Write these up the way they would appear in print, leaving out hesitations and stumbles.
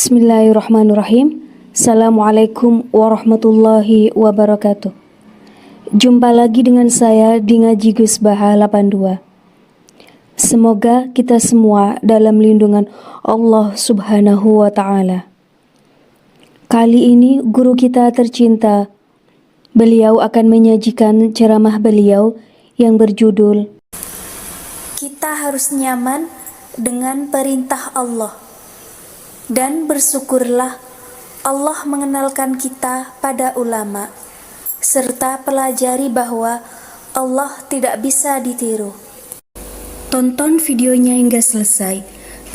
Bismillahirrahmanirrahim. Assalamualaikum warahmatullahi wabarakatuh. Jumpa lagi dengan saya di Ngaji Gus Baha 82. Semoga kita semua dalam lindungan Allah Subhanahu wa Ta'ala. Kali ini guru kita tercinta, beliau akan menyajikan ceramah beliau yang berjudul Kita harus nyaman dengan perintah Allah. Dan bersyukurlah Allah mengenalkan kita pada ulama, serta pelajari bahwa Allah tidak bisa ditiru. Tonton videonya hingga selesai,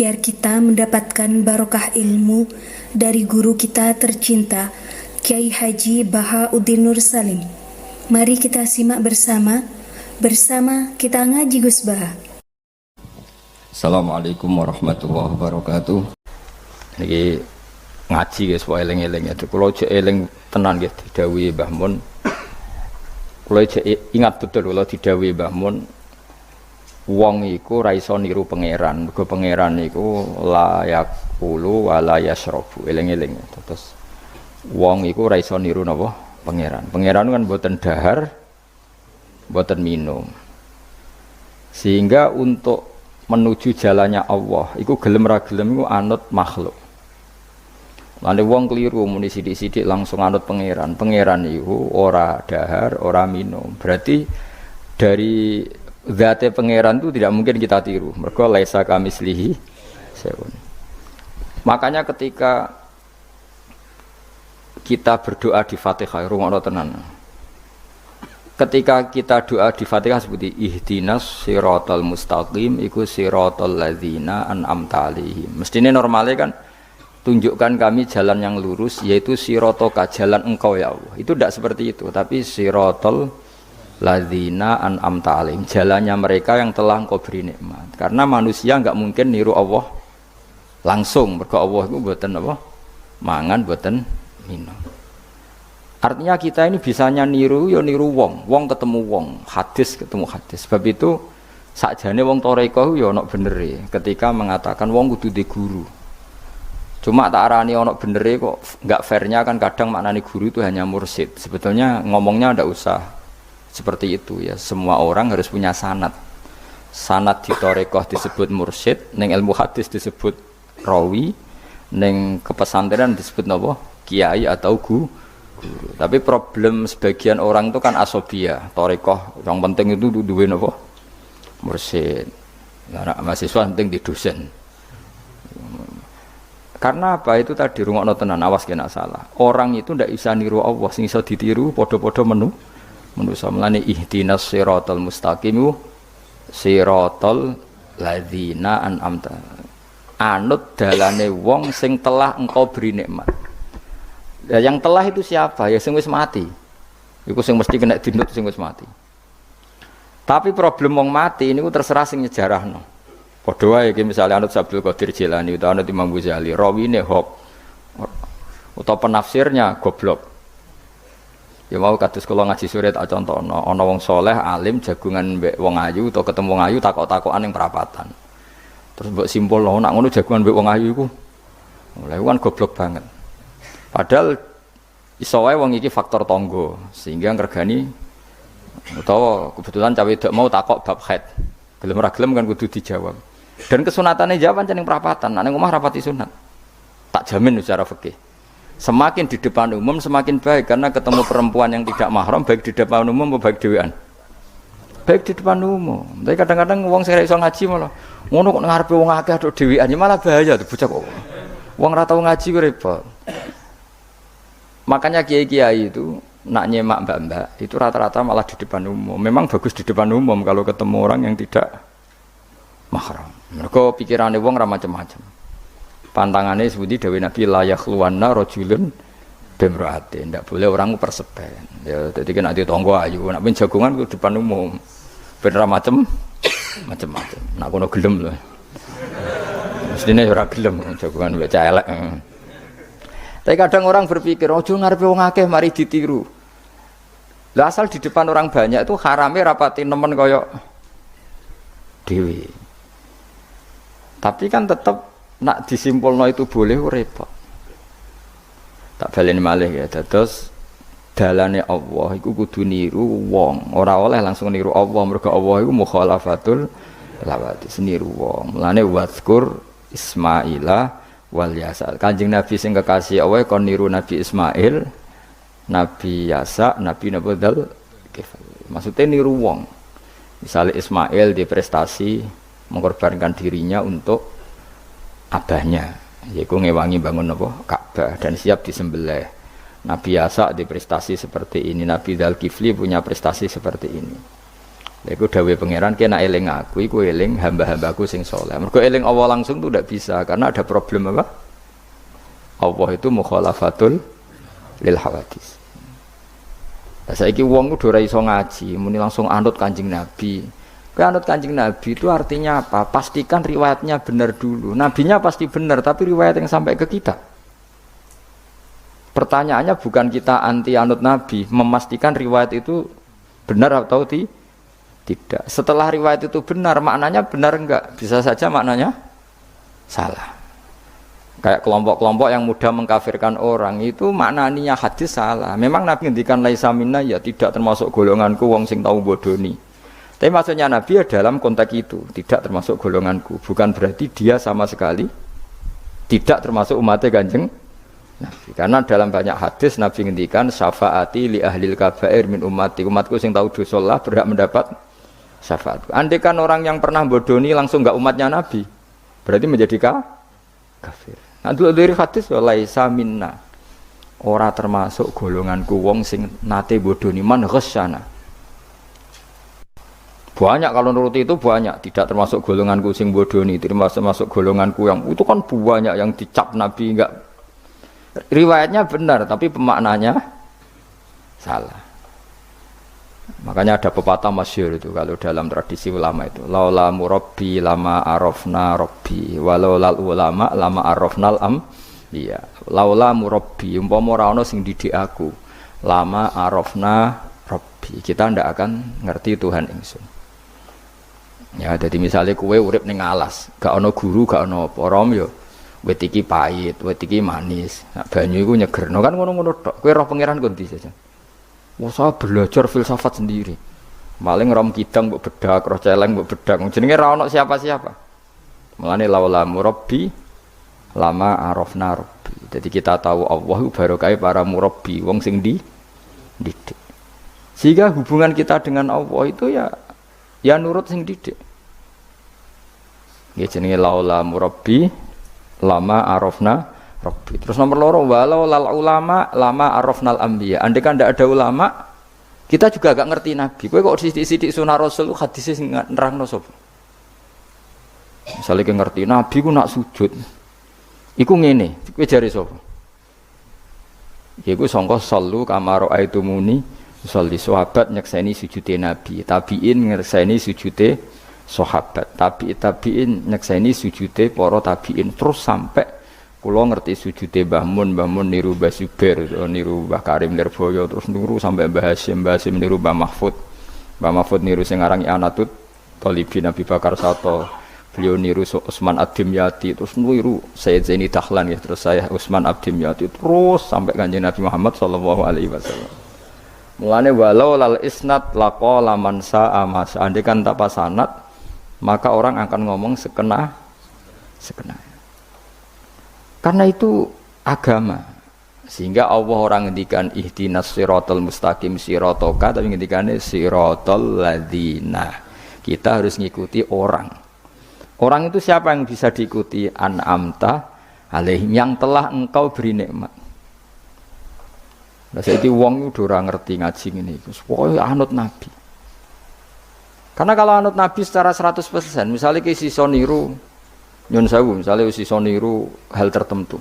biar kita mendapatkan barokah ilmu dari guru kita tercinta, Kiai Haji Bahauddin Nur Salim. Mari kita simak bersama kita ngaji Gus Baha. Assalamualaikum warahmatullahi wabarakatuh. Niki ngaji guys, wae eling-eling ya. Kalau cek eling tenan nggih didhawuhi Mbah Mun. Kalau cek ingat betul kalau didhawuhi Mbah Mun, wong iku ra iso niru pangeran. Mergo pangeran iku la yaqulu wa la yasrabu. Eling-eling. Terus wong iku ra iso niru napa? Pangeran. Pangeran kan mboten dahar, mboten minum. Sehingga untuk menuju jalannya Allah, iku gelem ra gelem iku anut makhluk. Lane wong keliru muni sithik-sithik langsung anut pangeran. Pangeran iku ora dahar, ora minum. Berarti dari zate pangeran itu tidak mungkin kita tiru. Mergo laisa kamislihi syai'un. Makanya ketika kita berdoa di Fatihah, rungokno tenan. Ketika kita doa di Fatihah seperti ihdinas siratal mustaqim iku siratal ladzina an'amta 'alaihim. Mestine normale kan tunjukkan kami jalan yang lurus, yaitu sirotoka, jalan engkau ya Allah. Itu tidak seperti itu, tapi sirotol ladzina an'amta 'alaihim, jalannya mereka yang telah engkau beri nikmat. Karena manusia enggak mungkin niru Allah langsung, mergo Allah itu mboten apa? Mangan mboten minum. Artinya kita ini bisanya niru ya niru wong ketemu wong, hadis ketemu hadis. Sebab itu sakjane wong toreko ya ana benere ketika mengatakan wong kudu di guru. Cuma tak arani ono benere kok enggak fairnya kan kadang maknani guru itu hanya mursyid. Sebetulnya ngomongnya ndak usah seperti itu ya. Semua orang harus punya sanad. Sanad di thariqah disebut mursyid, ning ilmu hadis disebut rawi, ning kepesantrenan disebut napa? Kiai atau guru. Tapi problem sebagian orang itu kan asobia. Thariqah yang penting itu duwe napa? Mursyid. Ya anak mahasiswa penting di dosen. Karena apa itu tadi rungokno tenan, awas kena salah. Orang itu ndak bisa niru Allah, sing iso ditiru padha-padha manusa. Mulane ihdinas siratal mustaqim siratal ladzina an'amta. Anut dalane wong sing telah engkau beri nikmat. Ya, yang telah itu siapa? Ya sing wis mati. Iku sing mesti kena dinut sing wis mati. Tapi problem wong mati niku terserah sing nyejarahno. Padha wae iki misale anut Abdul Qadir Jilani utawa anut Imam Ghazali, rawine hok utawa penafsirnya goblok. Ya mau kados kula ngaji sore tak contohno, ana wong saleh alim jagungan mbek wong ayu utawa ketemu wong ayu takok-takokan ning perapatan. Terus mbok simpul lho nak ngono jagungan mbek wong ayu iku. Mulai kan goblok banget. Padahal iso wae wong iki faktor tangga sehingga ngregani utawa kebetulan cawe wedok mau takok bab haid. Gelem ra gelem kan kudu dijawab. Dan kesunatannya jawaban ceneng perapatan, nek omah rapati sunat. Tak jamin secara fikih. Semakin di depan umum semakin baik karena ketemu perempuan yang tidak mahram baik di depan umum maupun baik dhewean. Baik di depan umum. Tapi kadang-kadang wong sing ra iso ngaji malah ngono kok ngarepe wong akeh tok dhewean malah bahaya tuh bocah kok. Wong ra tau ngaji ku repot. Makanya kiai-kiai itu nak nyemak mbak-mbak itu rata-rata malah di depan umum. Memang bagus di depan umum kalau ketemu orang yang tidak mahram. Mergo pikirane wong ra macam-macam. Pantangane sebuti dawuh Nabi la yakhluwanna rajulun bimra'atin. Ndak boleh orang persepen. Ya dadi kan ati tangga ayu, nak ben jagongan ku depan umum. Ben ra macam-macam. Nak kono gelem lho. Mestine ora gelem jagongan wek elek. Tapi kadang orang berpikir, ojo ngarepe wong akeh mari ditiru. Lah asal di depan orang banyak itu harame rapati nemen kaya dhewe. Tapi kan tetap nak disimpulno itu boleh repot. Tak baleni malih ya. Terus dalane Allah iku kudu niru wong, ora oleh langsung niru Allah, mergo Allah iku mukhalafatul lawati, niru wong. Mulane wazkur Ismaila wal Yasa. Kanjeng Nabi sing kekasih Allah kon niru Nabi Ismail, Nabi Yasa, Nabi Nabudal. Maksudnya niru wong. Misalnya Ismail di prestasi mengorbankan dirinya untuk abahnya, yaitu ngewangi bangun apa? Ka'bah dan siap disembelih. Nabi Yasa di prestasi seperti ini, Nabi Dzulkifli punya prestasi seperti ini. Iku dawuh pangeran kena eling aku, iku eling hamba-hambaku sing saleh. Mergo eling Allah langsung itu tidak bisa karena ada problem apa? Allah itu mukhalafatul lil hawadis. Lah saiki wong kudu ora iso ngaji, muni langsung anut Kanjeng Nabi. Kowe anut Kanjeng Nabi itu artinya apa? Pastikan riwayatnya benar dulu. Nabinya pasti benar, tapi riwayat yang sampai ke kita. Pertanyaannya bukan kita anti anut Nabi, memastikan riwayat itu benar atau tidak. Setelah riwayat itu benar, maknanya benar enggak? Bisa saja maknanya salah. Kayak kelompok-kelompok yang mudah mengkafirkan orang itu maknanya hadis salah. Memang Nabi ngendikan laisa minna ya tidak termasuk golonganku wong sing tau bodoni. Tapi maksudnya Nabi ya dalam konteks itu tidak termasuk golonganku. Bukan berarti dia sama sekali tidak termasuk umatnya Kanjeng Nabi. Karena dalam banyak hadis Nabi ngendikan syafaati li ahlil kabair min ummati. Umatku sing tahu dosa lah berhak mendapat syafaat. Andai kan orang yang pernah bodoni langsung enggak umatnya Nabi, berarti menjadi kafir. Nah dulu dari hadis ya laisa minna. Ora termasuk golonganku wong sing nate bodoni man ghasyana. Banyak kalau nuruti itu banyak, tidak termasuk golonganku sing bodoni, termasuk golonganku yang itu kan banyak yang dicap Nabi enggak. Riwayatnya benar tapi pemaknanya salah. Makanya ada pepatah masyhur itu kalau dalam tradisi ulama itu laula murabbi lama arafna rabbi walau lal ulama lama arafnal am iya laula murabbi umpama ora ana sing didik aku lama arafna rabbi kita ndak akan ngerti Tuhan ingsun. Ya jadi misalnya kowe urip ning alas gak ana guru gak ana apa rom yo wit iki pahit wit iki manis nah, banyu iku nyegerno kan ngono-ngono tok kowe roh pangeran kondi saja. Wah saya belajar filsafat sendiri. Maling rom kidang mbok bedak, roh celeng mbok bedak. Jenenge ra ono siapa-siapa. Mulane laula murabbi lama arafna rabbi. Jadi kita tahu Allah barokah para murabbi, wong sing didik. Sehingga hubungan kita dengan Allah itu ya nurut sing didik. Ya jenenge laula murabbi lama arafna Rabbi. Terus nomor loro walau lal ulama lama arafnal anbiya. Andai kan ndak ada ulama, kita juga agak ngerti Nabi. Kowe kok sithik-sithik sunah Rasul hadis sing nerangno sapa? Misale kowe ngerti Nabi ku nak sujud. Iku ngene, kowe jare sapa? Iku sangka sallu kama raaitumuni sholli sahabat nyekseni sujude Nabi, tabiin nyekseni sujude sahabat, tabiin nyekseni sujude para tabiin terus sampai kula ngerti sujude Mbah Mun niru Mbah Zubair, niru Mbah Karim Lirboyo, terus niru sampai Mbah Hasyim niru Mbah Mahfud niru sing aran Anatut Thalibin Nabi Bakar Sato, beliau niru Utsman Ad-Dimyati, terus niru Sayyid Zaini Dahlan ya, terus saya Utsman Ad-Dimyati terus sampai Kanjeng Nabi Muhammad sallallahu alaihi wasallam. Mulane walau lal isnad laqala man sa'a mas, andai kan tanpa sanad maka orang akan ngomong sekena. Karena itu agama. Sehingga Allah orang ngendikan ihdinas siratal mustaqim siratoka, tapi ngendikane siratal ladzina. Kita harus ngikuti orang. Orang itu siapa yang bisa diikuti? An'amta alaihim, yang telah engkau beri nikmat. Lah saiki wong udah ora ngerti ngaji ngene iku. Pokoke anut Nabi. Karena kalau anut Nabi secara 100%, misalnya ke sisa niru nyun sewu, misalnya sisa niru hal tertentu.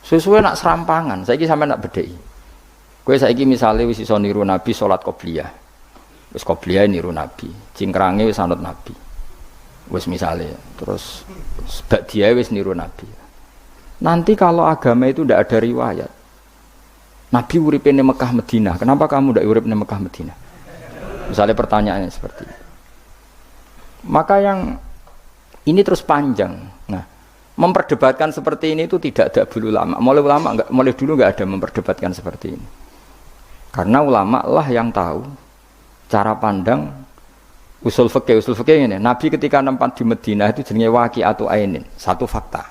Sesuai nak serampangan, saiki sampe nak bedheki. Kowe saiki misale wis iso niru Nabi salat qobliyah. Wis qobliyah niru Nabi, cingkrange wis anut Nabi. Wis misale, terus ba'diyah wis niru Nabi. Nanti kalau agama itu ndak ada riwayat. Nabi urip ning Mekah Madinah, kenapa kamu ndak urip ning Mekah Madinah? Misalnya pertanyaannya seperti itu. Maka yang ini terus panjang. Nah, memperdebatkan seperti ini itu tidak ada dulu ulama. Mulai dulu nggak ada memperdebatkan seperti ini. Karena ulama lah yang tahu cara pandang usul fikih ini. Nabi ketika nempat di Madinah itu jenenge waqi'atu ainin, satu fakta.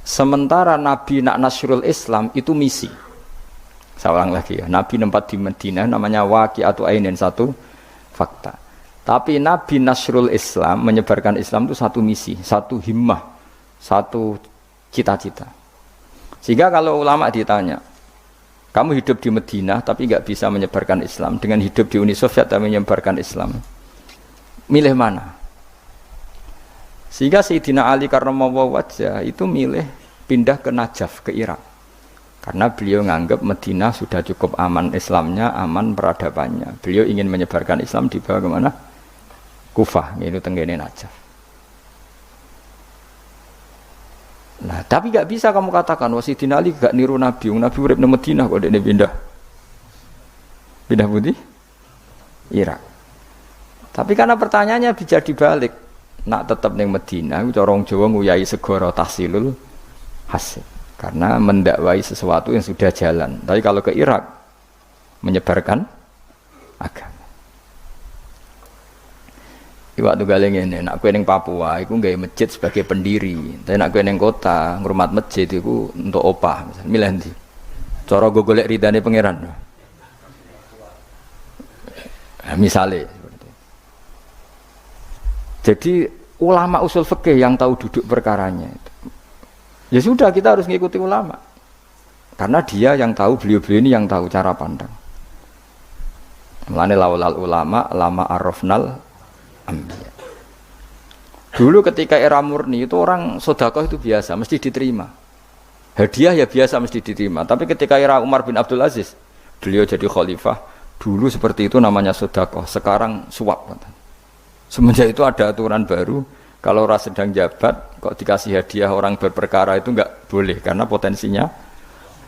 Sementara Nabi nak nasrul Islam itu misi. Saya ulang lagi ya, Nabi nempat di Madinah namanya waqi'atu ainin, satu fakta. Tapi Nabi nasrul Islam, menyebarkan Islam itu satu misi, satu himmah, satu cita-cita. Sehingga kalau ulama ditanya, kamu hidup di Madinah tapi nggak bisa menyebarkan Islam, dengan hidup di Uni Soviet tapi menyebarkan Islam, milih mana? Sehingga Sayyidina Ali karramallahu wajhah itu milih pindah ke Najaf, ke Irak. Karena beliau nganggap Madinah sudah cukup aman Islamnya, aman peradabannya. Beliau ingin menyebarkan Islam di bawah kemana? Kufah, yaitu tenggene Najaf. Nah, tapi gak bisa kamu katakan Sayyidina Ali gak niru Nabi. Nabi urip di Madinah kok dia pindah. Pindah putih? Irak. Tapi karena pertanyaannya bisa dibalik. Nak tetap ning Madinah, cara wong Jawa nguyai segara tahsilul hasil. Karena mendakwai sesuatu yang sudah jalan. Tapi kalau ke Irak menyebarkan agama. Waktu galeng ini, nak kue neng Papua, aku nggak masjid sebagai pendiri. Tapi nak kue neng kota, ngurmat masjid itu untuk opah, misalnya milih nanti. Cara gue golek ridane pangeran. Nah, misalnya. Jadi ulama usul fikih yang tahu duduk perkaranya itu. Ya sudah, kita harus mengikuti ulama. Karena dia yang tahu, beliau-beliau ini yang tahu cara pandang. Mulane laulal ulama, lama arrafnal ambiya. Dulu ketika era murni itu orang sedekah itu biasa, mesti diterima. Hadiah ya biasa mesti diterima. Tapi ketika era Umar bin Abdul Aziz, beliau jadi khalifah, dulu seperti itu namanya sedekah, sekarang suap. Semenjak itu ada aturan baru, kalau orang sedang jabat, kok dikasih hadiah orang berperkara itu enggak boleh, karena potensinya.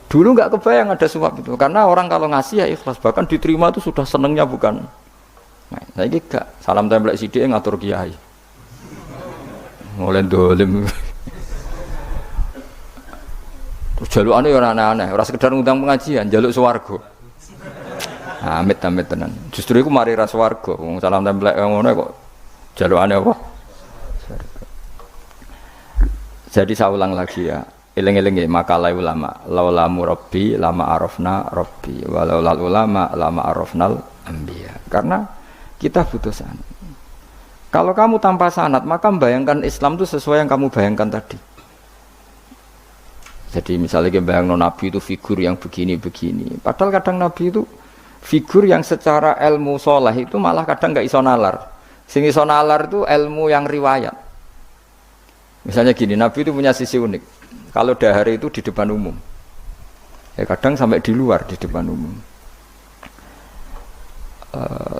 Dulu enggak kebayang ada suap itu, karena orang kalau ngasih ya ikhlas, bahkan diterima itu sudah senengnya bukan. Nah, saya gak salam templek sidik ngatur kiai. Mulai dolim. Terus jalukane ora aneh-aneh, ora sekedar ngundang pengajian, jaluk swarga. Amit-amit tenan. Justru iku mari ra swarga, wong salam templek ngono kok jalukane apa? Jadi saya ulang lagi ya. Eling-eling ya makalah ulama. Laula murabbi lama arafna rabbi, walau lal ulama lama arafnal anbiya. Karena kita butuh sanad. Kalau kamu tanpa sanad, maka membayangkan Islam itu sesuai yang kamu bayangkan tadi. Jadi misalnya kita bayangkan Nabi itu figur yang begini-begini. Padahal kadang Nabi itu figur yang secara ilmu soleh itu malah kadang nggak iso nalar. Sing iso nalar itu ilmu yang riwayat. Misalnya gini, Nabi itu punya sisi unik. Kalau dahar itu di depan umum. Ya kadang sampai di luar di depan umum.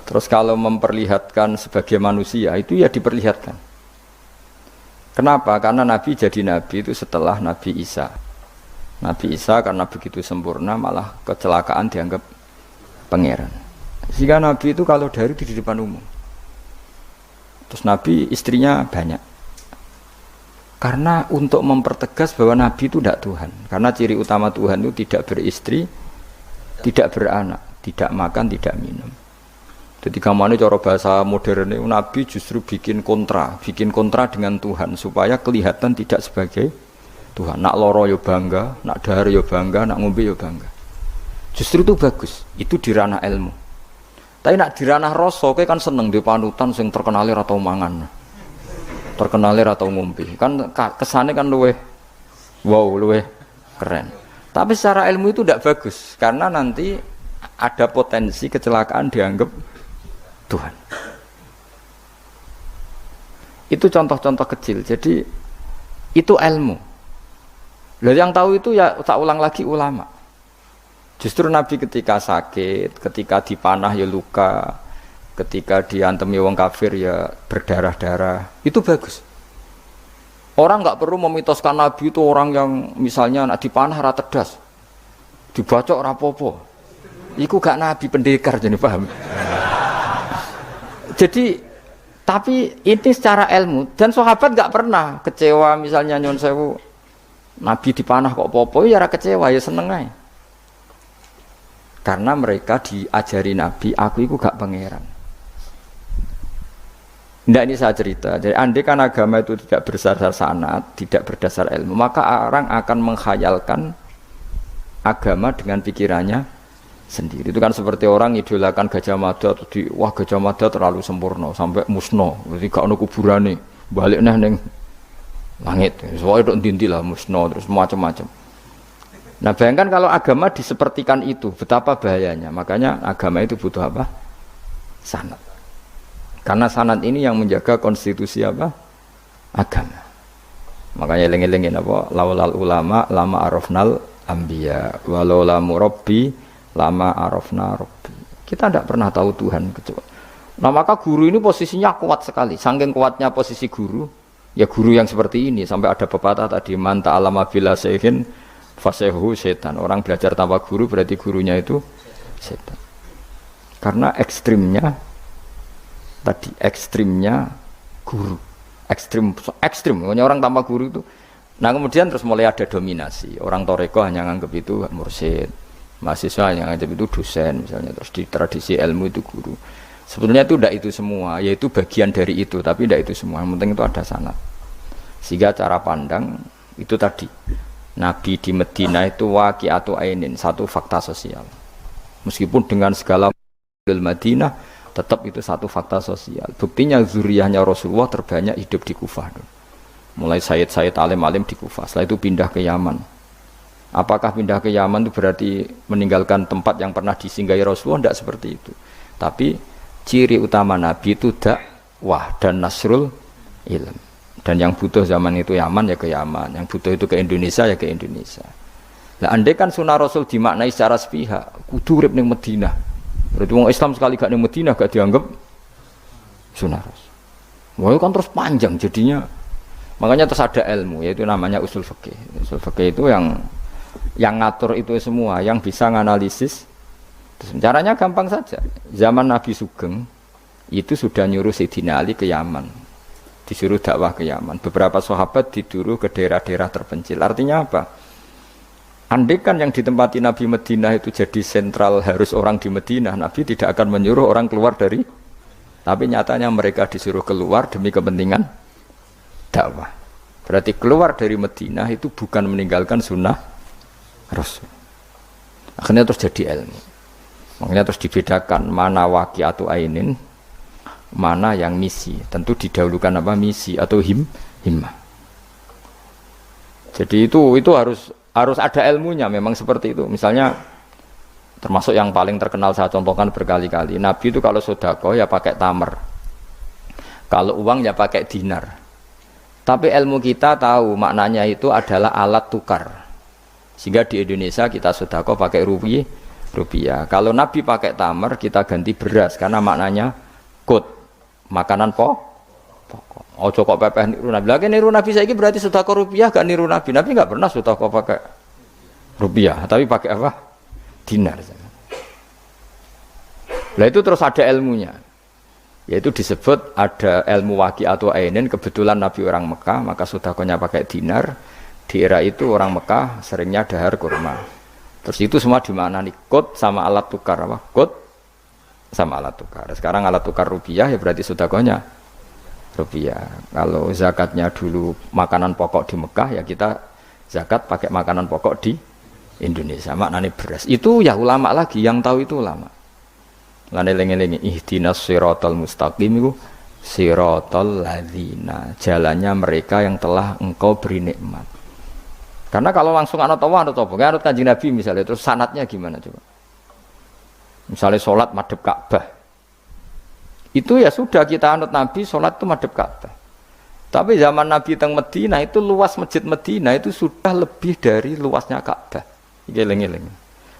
Terus kalau memperlihatkan sebagai manusia itu ya diperlihatkan. Kenapa? Karena Nabi jadi Nabi itu setelah Nabi Isa. Nabi Isa karena begitu sempurna malah kecelakaan dianggap pangeran. Sehingga Nabi itu kalau dari di depan umum. Terus Nabi istrinya banyak. Karena untuk mempertegas bahwa Nabi itu tidak Tuhan. Karena ciri utama Tuhan itu tidak beristri, tidak beranak, tidak makan, tidak minum. Jadi gamane cara bahasa modern itu Nabi justru bikin kontra dengan Tuhan supaya kelihatan tidak sebagai Tuhan. Nak loro yo bangga, nak dahar yo bangga, nak ngombe yo bangga. Justru itu bagus, itu di ranah ilmu. Tapi nak di ranah rasa kowe kan seneng di panutan sing terkenale ra tau mangan. Terkenale ra tau ngombe. Kan kesane kan luweh keren. Tapi secara ilmu itu tidak bagus karena nanti ada potensi kecelakaan dianggap Tuhan. Itu contoh-contoh kecil. Jadi itu ilmu. Lah yang tahu itu ya tak ulang lagi ulama. Justru Nabi ketika sakit, ketika dipanah ya luka, ketika diantemi wong kafir ya berdarah-darah. Itu bagus. Orang enggak perlu memitoskan Nabi itu orang yang misalnya nak dipanah ra tedas. Dibacok ra apa-apa. Iku gak Nabi pendekar jadi paham. Jadi Tapi ini secara ilmu dan sahabat nggak pernah kecewa misalnya nyon sewu Nabi dipanah kok popo ya ora kecewa ya seneng ae. Karena mereka diajari Nabi, aku itu gak pangeran. Nggak ini saya cerita. Jadi andai kan agama itu tidak berdasar sanad, tidak berdasar ilmu, maka orang akan menghayalkan agama dengan pikirannya sendiri. Itu kan seperti orang idolakan Gajah Mada atau wah Gajah Mada terlalu sempurna sampai musno. Jadi gak ono kuburane, balik neng langit. Soalnya itu dinti lah musno terus macam-macam. Nah bayangkan kalau agama disepertikan itu, betapa bahayanya. Makanya agama itu butuh apa? Sanad. Karena sanad ini yang menjaga konstitusi apa? Agama. Makanya eling-elingin apa? Laulal ulama lama arafnal anbiya walau la murabbi lama arafna rabbi. Kita tidak pernah tahu Tuhan kecuali. Nah maka guru ini posisinya kuat sekali. Saking kuatnya posisi guru, ya guru yang seperti ini sampai ada pepatah tadi man ta'allama bila sayhin fasehu setan. Orang belajar tanpa guru berarti gurunya itu setan. Karena ekstrimnya guru. Ekstrim. Orang tanpa guru itu. Nah kemudian terus mulai ada dominasi. Orang toreko hanya nganggap itu mursyid. Mahasiswa yang nganggap itu dosen misalnya. Terus di tradisi ilmu itu guru. Sebetulnya itu tidak itu semua. Yaitu bagian dari itu. Tapi tidak itu semua. Yang penting itu ada sanad. Sehingga cara pandang itu tadi. Nabi di Medina itu waqi'atu ainin. Satu fakta sosial. Meskipun dengan segala Madinah. Tetap itu satu fakta sosial. Buktinya zuriyahnya Rasulullah terbanyak hidup di Kufah. Mulai Sayyid alim-alim di Kufah. Setelah itu pindah ke Yaman. Apakah pindah ke Yaman itu berarti meninggalkan tempat yang pernah disinggahi Rasulullah? Tidak seperti itu. Tapi ciri utama Nabi itu dakwah dan nasrul ilm. Dan yang butuh zaman itu Yaman ya ke Yaman. Yang butuh itu ke Indonesia ya ke Indonesia. Nah andai kan sunnah Rasul dimaknai secara sepihak. Kudu urip ning Madinah. Berarti orang Islam sekali gak ning Madinah gak dianggap sunnah Rasul. Wah kan terus panjang jadinya. Makanya terus ada ilmu yaitu namanya usul fikih. Usul fikih itu yang ngatur itu semua, yang bisa nganalisis. Caranya gampang saja. Zaman Nabi Sugeng itu sudah nyuruh Sayyidina Ali ke Yaman. Disuruh dakwah ke Yaman. Beberapa sahabat disuruh ke daerah-daerah terpencil. Artinya apa? Andai kan yang ditempati Nabi Madinah itu jadi sentral harus orang di Madinah, Nabi tidak akan menyuruh orang keluar dari. Tapi nyatanya mereka disuruh keluar demi kepentingan dakwah. Berarti keluar dari Madinah itu bukan meninggalkan sunnah Rasul. Akhirnya terus jadi ilmu. Makanya terus dibedakan mana waqi'atu ainin, mana yang misi. Tentu didahulukan apa misi atau himmah. Jadi itu harus ada ilmunya memang seperti itu. Misalnya termasuk yang paling terkenal saya contohkan berkali-kali. Nabi itu kalau sedekah ya pakai tamar. Kalau uang ya pakai dinar. Tapi ilmu kita tahu maknanya itu adalah alat tukar. Sehingga di Indonesia kita sedekah pakai rupiah. Kalau Nabi pakai tamar, kita ganti beras karena maknanya kut, makanan pokok. Ojo kok pepeh niru Nabi. Lagi niru Nabi saiki berarti sedekah rupiah gak niru Nabi. Nabi gak pernah sedekah pakai rupiah, tapi pakai apa? Dinar. Nah itu terus ada ilmunya. Yaitu disebut ada ilmu waqi'atu ainin. Kebetulan Nabi orang Mekah, maka sedekahnya pakai dinar. Di era itu orang Mekah seringnya dahar kurma. Terus itu semua dimaknani kut sama alat tukar apa? Kut sama alat tukar. Sekarang alat tukar rupiah ya berarti sedekahnya rupiah. Kalau zakatnya dulu makanan pokok di Mekah ya kita zakat pakai makanan pokok di Indonesia. Maknanya beras. Itu ya ulama lagi yang tahu itu ulama. Lan eling-eling ihdinas siratal mustaqim itu siratal ladzina. Jalannya mereka yang telah engkau beri nikmat. Karena kalau langsung anut Allah, anut Kanjeng Nabi misalnya, terus sanatnya gimana coba? Misalnya sholat madhep Ka'bah, itu ya sudah kita anut Nabi, sholat itu madhep Ka'bah. Tapi zaman Nabi teng Medina itu luas masjid Medina itu sudah lebih dari luasnya Ka'bah. Eling-eling.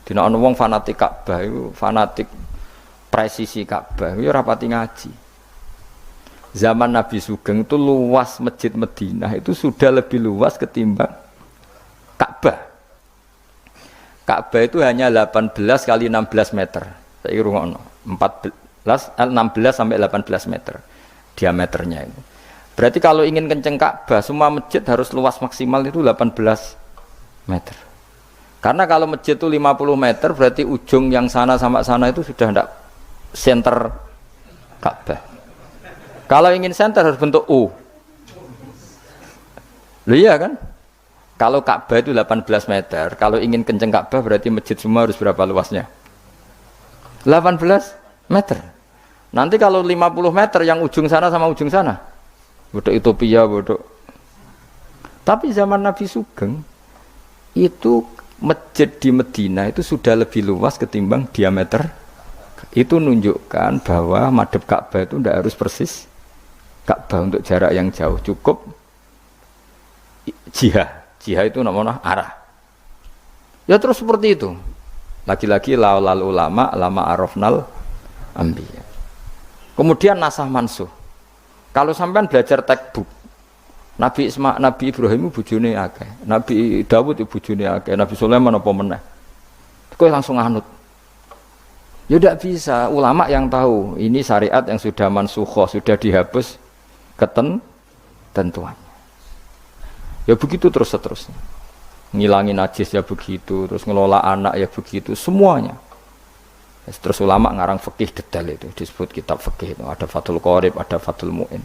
Dina ana wong fanatik Ka'bah itu fanatik presisi Ka'bah, itu rapati ngaji. Zaman Nabi Sugeng itu luas masjid Medina itu sudah lebih luas ketimbang Ka'bah. Ka'bah itu hanya 18 kali 16 meter. Saya rungokno. 16 sampai 18 meter. diameternya itu. Berarti kalau ingin kenceng Ka'bah, semua masjid harus luas maksimal itu 18 meter. Karena kalau masjid itu 50 meter, berarti ujung yang sana sama sana itu sudah tidak center Ka'bah. Kalau ingin center harus bentuk U. Loh iya kan? Kalau Ka'bah itu 18 meter, kalau ingin kenceng Ka'bah berarti masjid semua harus berapa luasnya? 18 meter. Nanti kalau 50 meter yang ujung sana sama ujung sana, bodoh utopia, bodoh. Tapi zaman Nabi Sugeng itu masjid di Medina itu sudah lebih luas ketimbang diameter. Itu menunjukkan bahwa madhep Ka'bah itu tidak harus persis Ka'bah untuk jarak yang jauh, cukup jihah itu namanya arah. Ya terus seperti itu. Lagi-lagi laulal ulama lama arafnal anbiya. Kemudian nasah mansuh. Kalau sampean belajar textbook, Nabi Ibrahim bojone akeh, Nabi Dawud bojone akeh, Nabi Sulaiman apa meneh. Kowe langsung anut. Ya tidak bisa. Ulama yang tahu ini syariat yang sudah mansukhoh, sudah dihapus ketentuannya. Ya begitu terus seterusnya. Ngilangin najis ya begitu, terus ngelola anak ya begitu, semuanya. Terus ulama ngarang fikih detail itu, disebut kitab fikih itu, ada Fathul Qorib, ada Fathul Mu'in.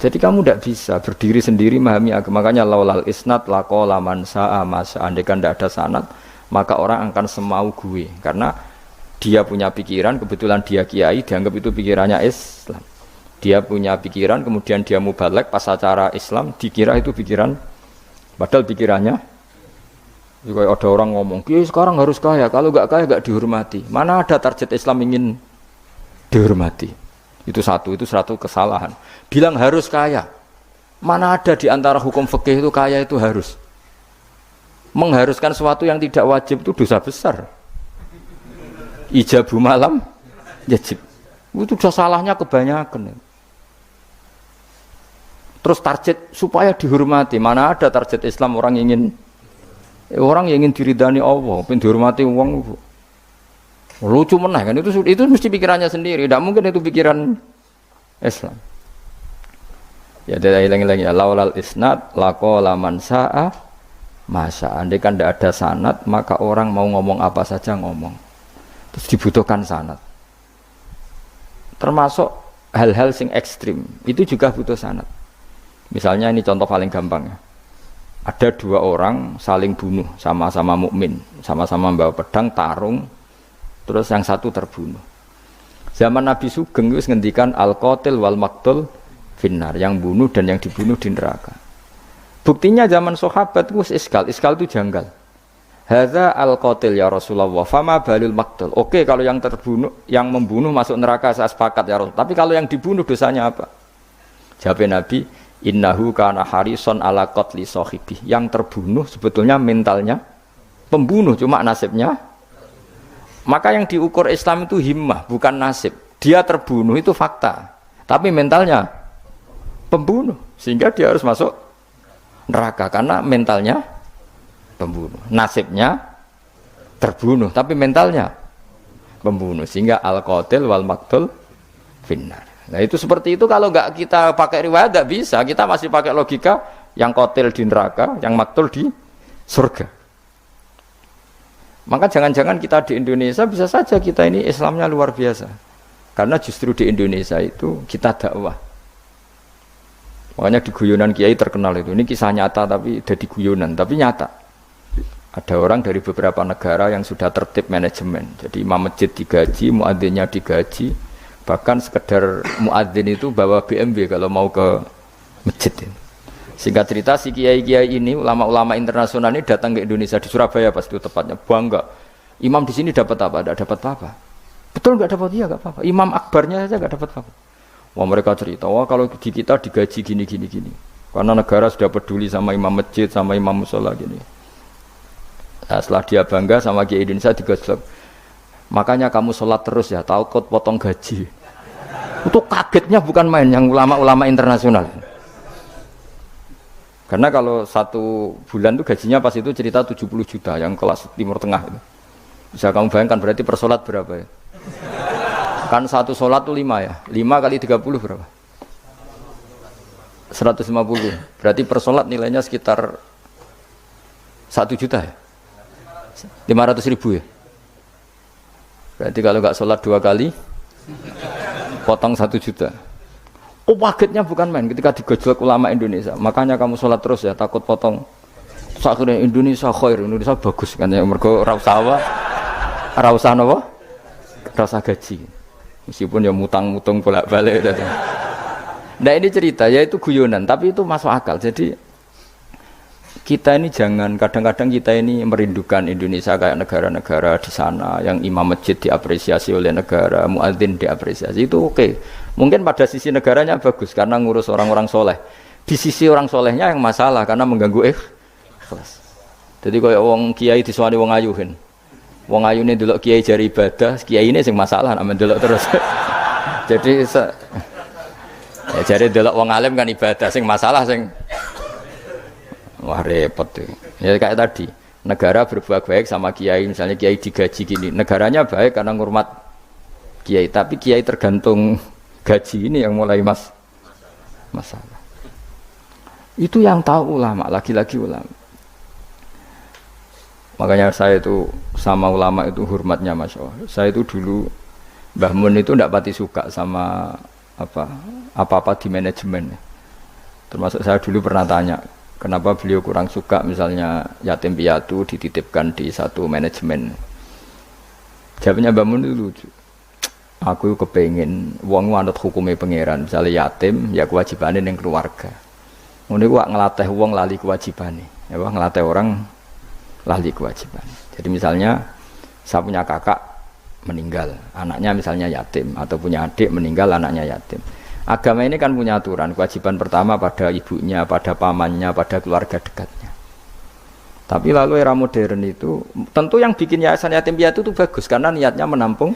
Jadi kamu tidak bisa berdiri sendiri memahami agama. Makanya laulal isnad laqala man sa'a masa. Andaikan tidak ada sanad, maka orang akan semau gue, karena dia punya pikiran, kebetulan dia kiai, dianggap itu pikirannya Islam. Dia punya pikiran, kemudian dia mubalek pas acara Islam, dikira itu pikiran, padahal pikirannya juga ada orang ngomong, kiai sekarang harus kaya, kalau nggak kaya nggak dihormati. Mana ada target Islam ingin dihormati? Itu satu kesalahan. Bilang harus kaya, mana ada di antara hukum fikih itu kaya itu harus. Mengharuskan sesuatu yang tidak wajib itu dosa besar. Ijabu malam wajib. Itu sudah salahnya kebanyakan. Terus target supaya dihormati, mana ada target Islam orang yang ingin diridani Allah, pengen dihormati uang. Lucu meneh kan, itu mesti pikirannya sendiri, tidak mungkin itu pikiran Islam. Ya dari hilang-hilang ya, laulal isnad laqala man sa'a masa. Andai kan tidak ada sanad, maka orang mau ngomong apa saja ngomong. Terus dibutuhkan sanad. Termasuk hal-hal sing ekstrim, itu juga butuh sanad. Misalnya ini contoh paling gampang ya. Ada dua orang saling bunuh, sama-sama mukmin, sama-sama membawa pedang tarung, terus yang satu terbunuh. Zaman Nabi Sugeng itu ngendikan al-qatil wal maqtul finnar, yang bunuh dan yang dibunuh di neraka. Buktinya zaman sahabat itu iskal itu janggal. Hadza al-qatil ya Rasulullah, fama balul maqtul. Oke, kalau yang terbunuh, yang membunuh masuk neraka saya sepakat ya Rasul. Tapi kalau yang dibunuh dosanya apa? Jawab Nabi, innahu kana harison ala qatli sahibi. Yang terbunuh sebetulnya mentalnya pembunuh, cuma nasibnya. Maka yang diukur Islam itu himmah, bukan nasib. Dia terbunuh itu fakta, tapi mentalnya pembunuh, sehingga dia harus masuk neraka karena mentalnya pembunuh, nasibnya terbunuh, tapi mentalnya pembunuh, sehingga al-qatil wal maqtul finnar. Nah itu seperti itu. Kalau nggak kita pakai riwayat nggak bisa, kita masih pakai logika yang qatil di neraka, yang maqtul di surga. Maka jangan-jangan kita di Indonesia bisa saja kita ini Islamnya luar biasa, karena justru di Indonesia itu kita dakwah. Makanya di guyonan kiai terkenal itu, ini kisah nyata tapi jadi guyonan, tapi nyata. Ada orang dari beberapa negara yang sudah tertib manajemen, jadi imam masjid digaji, muadzinnya digaji, bahkan sekedar muadzin itu bawa BMW kalau mau ke masjid ini. Singkat cerita, si kiai-kiai ini, ulama-ulama internasional ini datang ke Indonesia, di Surabaya pas itu tepatnya, bangga. Imam di sini dapat apa? Tidak dapat apa-apa. Betul nggak dapat? Iya nggak apa-apa. Imam akbarnya saja nggak dapat apa-apa. Wah mereka cerita, wah kalau di kita digaji gini. Karena negara sudah peduli sama imam masjid, sama imam musola gini. Nah, setelah dia bangga sama kiai Indonesia digaji. Makanya kamu sholat terus ya, takut potong gaji. Itu kagetnya bukan main yang ulama-ulama internasional. Karena kalau satu bulan itu gajinya pas itu cerita 70 juta yang kelas Timur Tengah itu. Bisa kamu bayangkan berarti per sholat berapa ya? Kan satu sholat itu 5 ya, 5 kali 30 berapa? 150. Berarti per sholat nilainya sekitar 1 juta ya? 500.000 ya? Berarti kalau nggak sholat 2 kali, potong 1 juta. Oh, pagetnya bukan main ketika digojlok ulama Indonesia. Makanya kamu sholat terus ya, takut potong. Akhirnya Indonesia khair, Indonesia bagus kan ya. Mergo ra usah napa? Ra usah gaji. Meskipun ya mutang-mutung bolak-balik itu. Nah ini cerita, ya itu guyonan, tapi itu masuk akal. Jadi kita ini jangan, kadang-kadang kita ini merindukan Indonesia kayak negara-negara di sana yang imam masjid diapresiasi oleh negara, muadzin diapresiasi, itu oke. Mungkin pada sisi negaranya bagus karena ngurus orang-orang soleh. Di sisi orang solehnya yang masalah karena mengganggu ikhlas. Jadi kayak wong kiai disuwani wong ayuhin. Wong ayune delok kiai jari ibadah, kiai ini sing masalah nek mendelok terus. Jadi ya jari delok wong alim kan ibadah, sing masalah sing wah repot tuh. Ya kayak tadi, negara berbuat baik sama kiai, misalnya kiai digaji gini, negaranya baik karena ngurmat kiai, tapi kiai tergantung gaji ini yang mulai masalah. Itu yang tahu ulama, lagi-lagi ulama. Makanya saya itu sama ulama itu hormatnya Masya Allah. Saya itu dulu Mbah Mun itu tidak pati suka sama apa-apa di manajemen. Termasuk saya dulu pernah tanya, kenapa beliau kurang suka misalnya yatim piatu dititipkan di satu manajemen. Jawabnya Mbah Mun itu lucu. Aku kepengin wong manut hukume pangeran, misalnya yatim ya kewajibannya ning keluarga. Ngono iku ngelatih wong lali kewajibane. Ya ngelatih orang lali kewajiban. Jadi misalnya saya punya kakak meninggal, anaknya misalnya yatim, atau punya adik meninggal, anaknya yatim. Agama ini kan punya aturan, kewajiban pertama pada ibunya, pada pamannya, pada keluarga dekatnya. Tapi lalu era modern itu, tentu yang bikin yayasan yatim piatu itu bagus, karena niatnya menampung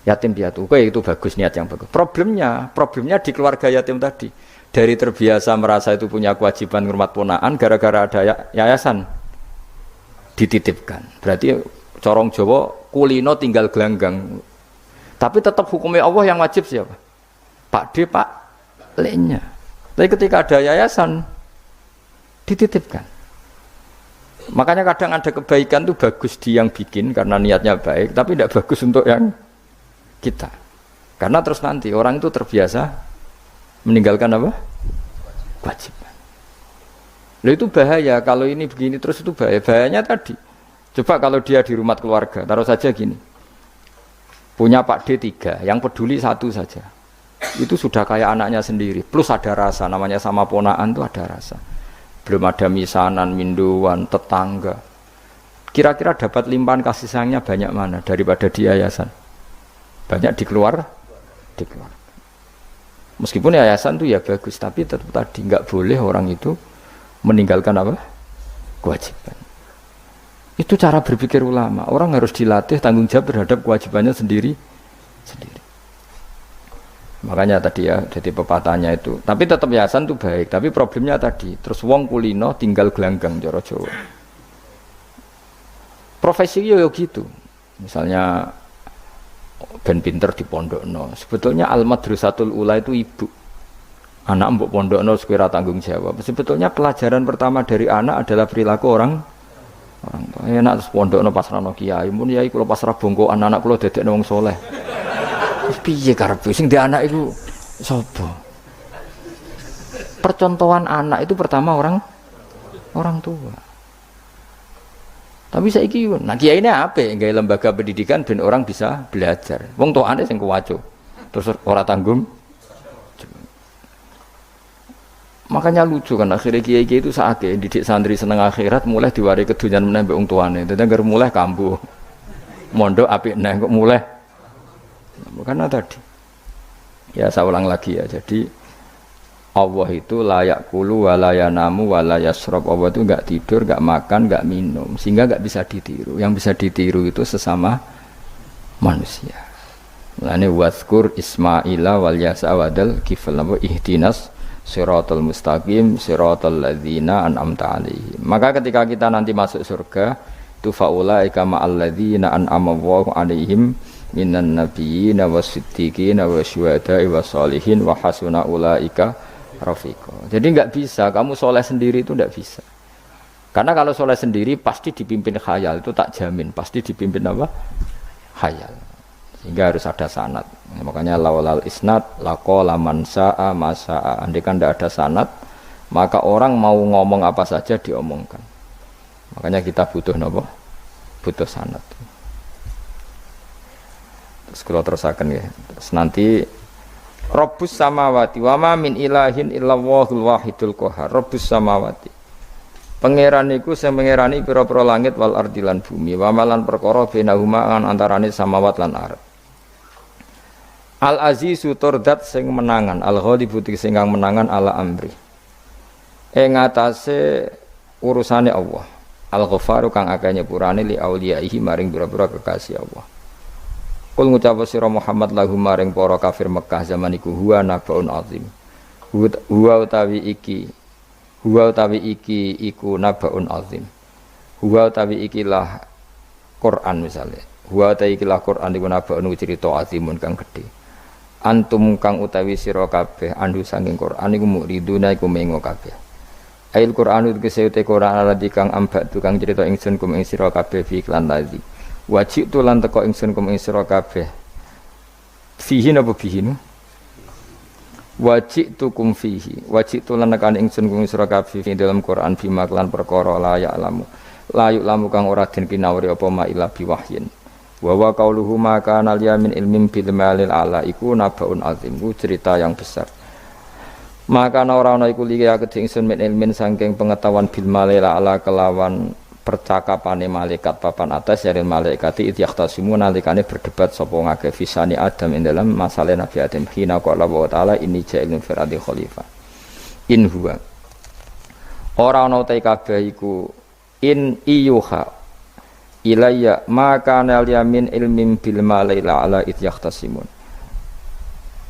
yatim piatu. Oke, itu bagus, niat yang bagus. Problemnya di keluarga yatim tadi. Dari terbiasa merasa itu punya kewajiban ngurmat ponaan, gara-gara ada yayasan dititipkan. Berarti corong Jawa kulino tinggal gelanggang. Tapi tetap hukumnya Allah yang wajib siapa? Pak D, Pak L-nya. Tapi ketika ada yayasan dititipkan. Makanya kadang ada kebaikan itu bagus di yang bikin karena niatnya baik, tapi tidak bagus untuk yang kita. Karena terus nanti orang itu terbiasa meninggalkan apa? Kewajiban. Loh itu bahaya, kalau ini begini terus itu bahaya. Bahayanya tadi, coba kalau dia di rumah keluarga, taruh saja gini, punya Pak D 3, yang peduli 1 saja, itu sudah kayak anaknya sendiri, plus ada rasa, namanya sama ponaan itu ada rasa. Belum ada misanan, minduan, tetangga. Kira-kira dapat limpahan kasih sayangnya banyak mana daripada di yayasan? Banyak di keluarga. Meskipun yayasan itu ya bagus, tapi tetap tadi nggak boleh orang itu meninggalkan apa? Kewajiban. Itu cara berpikir ulama. Orang harus dilatih tanggung jawab terhadap kewajibannya sendiri. Makanya tadi ya, jadi pepatahnya itu. Tapi tetap yayasan itu baik. Tapi problemnya tadi, terus wong kulino tinggal gelanggang cara Jawa. Profesi yo gitu. Misalnya ben pinter di pondokno. Sebetulnya al-madrasatul ula itu ibu. Anak mbok pondokno sekira tanggung jawab. Sebetulnya pelajaran pertama dari anak adalah perilaku orang tua. Enak terus pondokno pasrahno kiai, mun yai kula pasrah bongko anak-anak kula dadekno wong saleh. Wis piye karepe sing di anak iku sapa? Percontohan anak itu pertama orang tua. Tapi saiki nah kiai ini apa? Nggawe lembaga pendidikan ben orang bisa belajar. Wong tuane sing kuwaco. Terus ora tanggung. Makanya lucu kan akhirnya kiai itu sakit didik santri seneng akhirat mulai diwari kedunyan meneh mbek wong tuane. Dadi anggere mulai kambuh. Mondok apik neh kok mulai. Karena tadi. Ya saya ulang lagi ya. Jadi Allah itu layak kulu walayanamu walayasrob. Allah itu enggak tidur, enggak makan, enggak minum, sehingga enggak bisa ditiru. Yang bisa ditiru itu sesama manusia. Mulane wazkur Ismaila wal Yasa wadal kifal ihdinas siratal mustaqim siratal ladzina an'amta alaihim. Maka ketika kita nanti masuk surga itu faulaika ma'al ladzina an'ama Allahu alaihim minan nabiyyin wasiddiqin wasyuhada'i wassalihin wa hasuna ulaika rafiqa. Jadi enggak bisa kamu soleh sendiri itu enggak bisa. Karena kalau soleh sendiri pasti dipimpin khayal, itu tak jamin pasti dipimpin apa? Khayal. Sehingga harus ada sanad. Makanya laulal isnad laqala man sa'a ma sa'a. Andai kan enggak ada sanad, maka orang mau ngomong apa saja diomongkan. Makanya kita butuh napa? Butuh sanad. Terus kalau terusaken ya. Terus nanti Rabbus samawati wa ma min ilahin illallahul wahidul qahhar. Rabbus samawati. Pangeran iku sing pangerani pira-pira langit wal ardi lan bumi. Wa malan perkara benahuma antarane samawat lan ardh. Al azizu turdat sing menangan, al ghalibu sing kang menangan ala amri. Ing atase urusane Allah. Al ghafaru kang akeh nyepurane li auliyaihi maring pira-pira kekasih Allah. Kul ngucap sira Muhammad lahum maring para kafir Mekah zaman iku huwa nabaun azim. Huwa utawi iki iku nabaun azim. Huwa utawi ikilah Quran misalnya. Huwa utawi ikilah Quran iku nabaun cerita azimun kang gedhe. Antum kang utawi sira kabeh andu saking Quran iku muriduna iku mengo kabeh. Ail Quran itu keseute Quran aladi kang ambak tukang cerita ingsun kum ing sira kabeh fi iklan tadi. Wajib tu lan teko ingsun kum ing sira kabeh. Fihi napa fihi nu? Wajib tu kum fihi. Wajib tu lan nekan ingsun kum ing sira kabeh ing dalam Quran bima lan perkara la ya alamu. La lamu kang ora den pinawri apa ma ila biwahyin. Wa wa qauluhu ma kana liyamin ilmin bil malil ala iku nabaun azim. Ku cerita yang besar. Maka ora ana iku liya kedhe ingsun min ilmin saking pengetahuan bil malil ala kelawan percakapane malaikat papan atas dari malaikati idyaqtasimu nalikane berdebat sapa ngake fisani Adam ing dalam masalah Nabi Adam hina qala wa ta'ala inni ja'ilun fil ardi khalifah in huwa ora ana ta kabeh iku in iyuha ilayya maka nal yamin ilmin bil malaila ala idyaqtasimun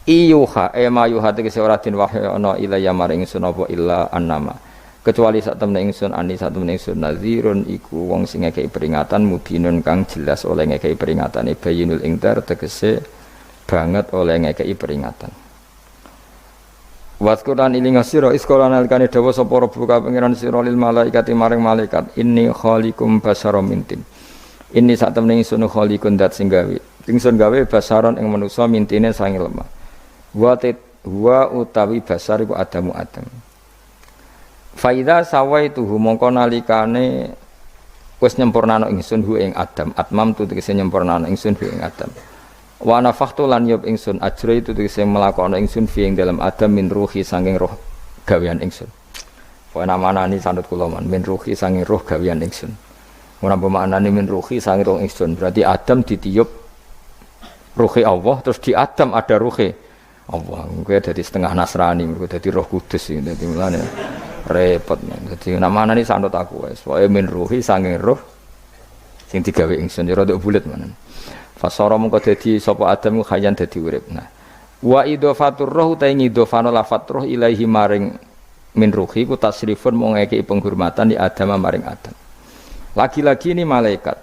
iyuha ma yuha tegese ora den wahyu ana ilayya maring sunapa illa annama kecuali sak temne ingsun ani sak temne ingsun nazirun iku wong sing ngekeki peringatan mubinun kang jelas oleh ngekeki peringatane bayinul ingtar tegese banget oleh ngekeki peringatan. Waskuran ilinga sira iskola nalikane dawa sapa rabbuka pangeran sira lil malaikati maring malaikat inni khaliqum basaram mintin. Inni sak temne ingsun khaliqun dat sing gawe. Ingsun gawe basaron ing manusa mintine sange lemah. Wa utawi basar iku Adamu Adam. Faida sawaituhu mongko nalikane wis nyempurnana ingsun hu ing Adam atmam tu tegese nyempurnana ingsun hu ing Adam wa nafakhtu lan yub ingsun ajra itu tegese melakono ingsun fi ing dalam Adam min ruhi saking roh gawean ingsun wa namanani sanut kula man min ruhi saking roh gawean ingsun ora pemaknane min ruhi saking roh ingsun berarti Adam ditiup ruhi Allah terus di Adam ada ruhi Allah kuwi dadi setengah Nasrani kuwi dadi Roh Kudus iki dadi mulane repot dadi namane sanut aku wis wae min ruhi sange roh sing digawe ingsun ya rada bulet menan fasara mengko dadi sapa Adam ku khayyan dadi urip nah wa idhafatur roh ta ngidhofano lafat roh ilahi maring min ruhi ku tasrifun mung ngekeki penghormatan di Adam maring Adam lagi-lagi ini malaikat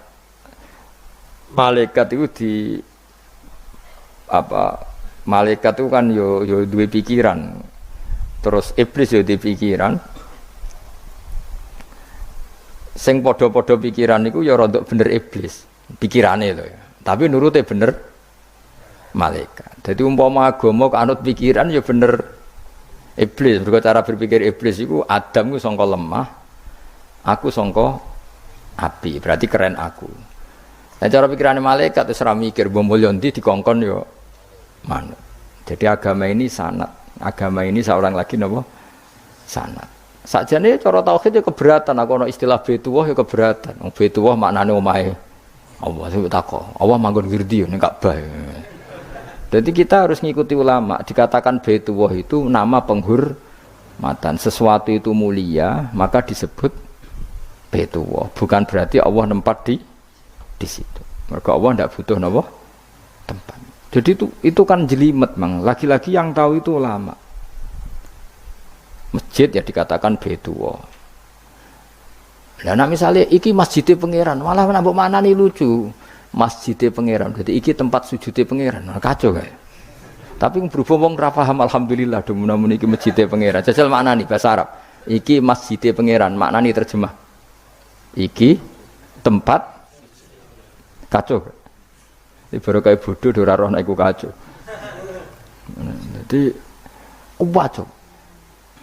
itu di apa malaikat itu kan yo duwe pikiran terus iblis yo duwe pikiran sing padha-padha pikiran niku ya rada bener iblis pikirane lho ya tapi nurute bener malaikat dadi umpama agama kanut pikiran ya bener iblis mergo cara berpikir iblis iku Adam ku sangka lemah aku sangka api berarti keren aku nah cara pikirane malaikat wis ora mikir mbok mulya ndi dikongkon ya manut. Jadi agama ini sanad. Agama ini seorang lagi napa? Sanad. Sakjane cara tauhid ya keberatan, aku ana istilah Baitullah ya keberatan. Wong Baitullah maknane omahe Allah sing takok. Allah manggon wirdi ning Ka'bah. Jadi kita harus ngikuti ulama. Dikatakan Baitullah itu nama penghormatan. Sesuatu itu mulia, maka disebut Baitullah. Bukan berarti Allah nempat di situ. Maka Allah tidak butuh napa? Tempat. Jadi itu kan jelimet mang. Lagi-lagi yang tahu itu ulama. Masjid ya dikatakan Baitullah. Nah misalnya iki masjidnya pangeran, malah nambah mana nih lucu. Masjidnya pangeran. Jadi iki tempat sujudnya pangeran. Nah, kacau kayak. Tapi berhubung wong ra paham alhamdulillah demun-demun iki masjide pangeran. Jajal maknani bahasa Arab. Iki masjide pangeran, maknani terjemah. Iki tempat kacau. Iki baru kayak bodoh ora roh nek iku kacau. Jadi kuat.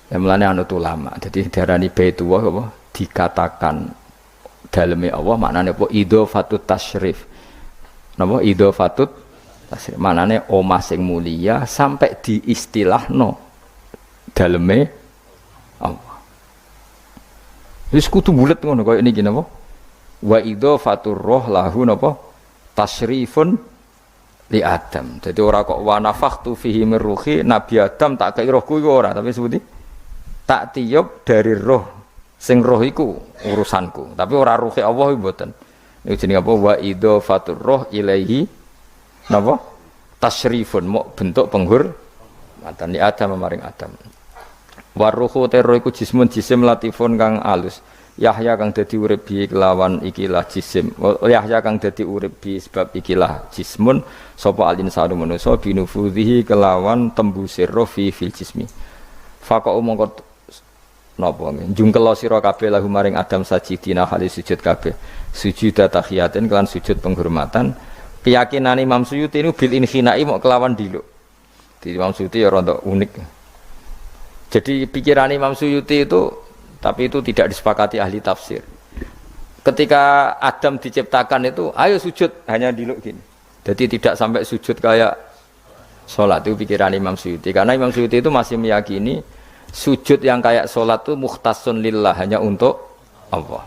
Ya mulane anut ulama. Jadi diarani Baitullah apa? Dikatakan daleme Allah maknane apa? Idhofatut tasyrif. Napa idhofatut tasyrif? Maknane omah sing mulia sampai diistilahno daleme Allah. Wis kudu bulet ngono kaya niki napa? Wa idhofatur roh lahu napa? Tasyrifun li Adam. Jadi ora kok wa nafakhtu fihi min ruhi Nabi Adam tak kei rohku iku ora, tapi sebuti tak tiup dari roh sing roh iku urusanku, tapi ora ruhe Allah iku mboten. Niku jenenge apa? Wa idhofatur roh ilaihi napa? Tasyrifun mok bentuk penghormatan li Adam maring Adam. Wa ruhu terro iku jismun jisim latifun kang alus. Yahya kang dadi urip bi kelawan ikilah jisim. Yahya kang dadi urip bi sebab ikilah jismun sapa alin sadu manusa binufudhihi kelawan tembusir roh fi fil jismi. Faqo mongko napa njungkel sira kabeh lahu maring Adam sajidina hali sujud kabeh. Sujud tahiyatin kelan sujud penghormatan. Keyakinan Imam Suyuti ini bil inhinai mok kelawan diluk. Di Imam Suyuti ya rada unik. Jadi pikiran Imam Suyuti itu tapi itu tidak disepakati ahli tafsir. Ketika Adam diciptakan itu, ayo sujud hanya diluk gini. Jadi tidak sampai sujud kayak sholat, itu pikiran Imam Suyuti. Karena Imam Suyuti itu masih meyakini sujud yang kayak sholat itu mukhtasun lillah, hanya untuk Allah.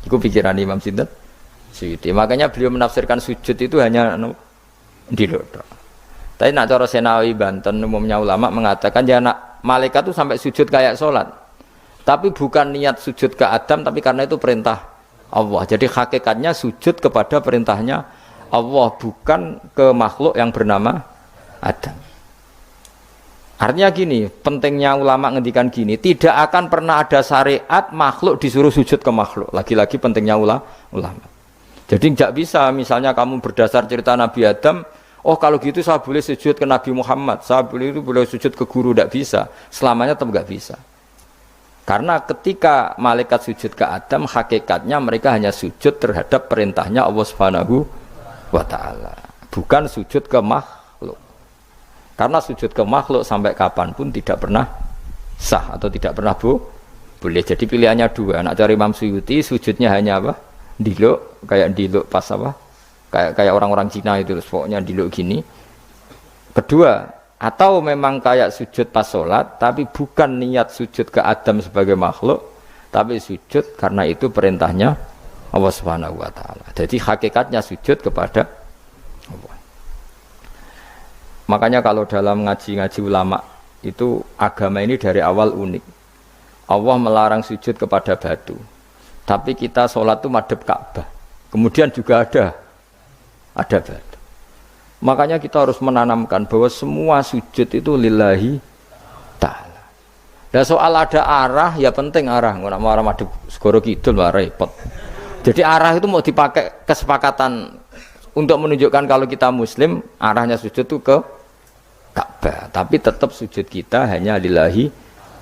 Itu pikiran Imam Suyuti. Makanya beliau menafsirkan sujud itu hanya diluk. Tapi nak cara Senawi Banten umumnya ulama mengatakan ya nak malaikat itu sampai sujud kayak sholat. Tapi bukan niat sujud ke Adam, tapi karena itu perintah Allah. Jadi hakikatnya sujud kepada perintahnya Allah, bukan ke makhluk yang bernama Adam. Artinya gini, pentingnya ulama ngendikan gini, tidak akan pernah ada syariat makhluk disuruh sujud ke makhluk. Lagi-lagi pentingnya ulama. Jadi tidak bisa, misalnya kamu berdasar cerita Nabi Adam, oh kalau gitu saya boleh sujud ke Nabi Muhammad, saya boleh sujud ke guru, tidak bisa. Selamanya tetap tidak bisa. Karena ketika malaikat sujud ke Adam, hakikatnya mereka hanya sujud terhadap perintahnya Allah Subhanahu wa Ta'ala, bukan sujud ke makhluk. Karena sujud ke makhluk sampai kapanpun tidak pernah sah atau tidak pernah boleh. Jadi pilihannya dua. Nak cari Imam Suyuti, sujudnya hanya apa? Diluk, kayak diluk pas apa? Kayak orang-orang Cina itu, pokoknya diluk gini. Kedua, atau memang kayak sujud pas sholat, tapi bukan niat sujud ke Adam sebagai makhluk, tapi sujud karena itu perintahnya Allah Subhanahu wa Ta'ala. Jadi hakikatnya sujud kepada Allah. Makanya kalau dalam ngaji-ngaji ulama itu agama ini dari awal unik. Allah melarang sujud kepada batu, tapi kita sholat itu madhep Ka'bah. Kemudian juga ada batu. Makanya kita harus menanamkan bahwa semua sujud itu lillahi ta'ala. Dan soal ada arah, ya penting arah. Nggak mau arah madhep segoro kidul, lah repot. Jadi arah itu mau dipakai kesepakatan untuk menunjukkan kalau kita muslim, arahnya sujud itu ke Ka'bah. Tapi tetap sujud kita hanya lillahi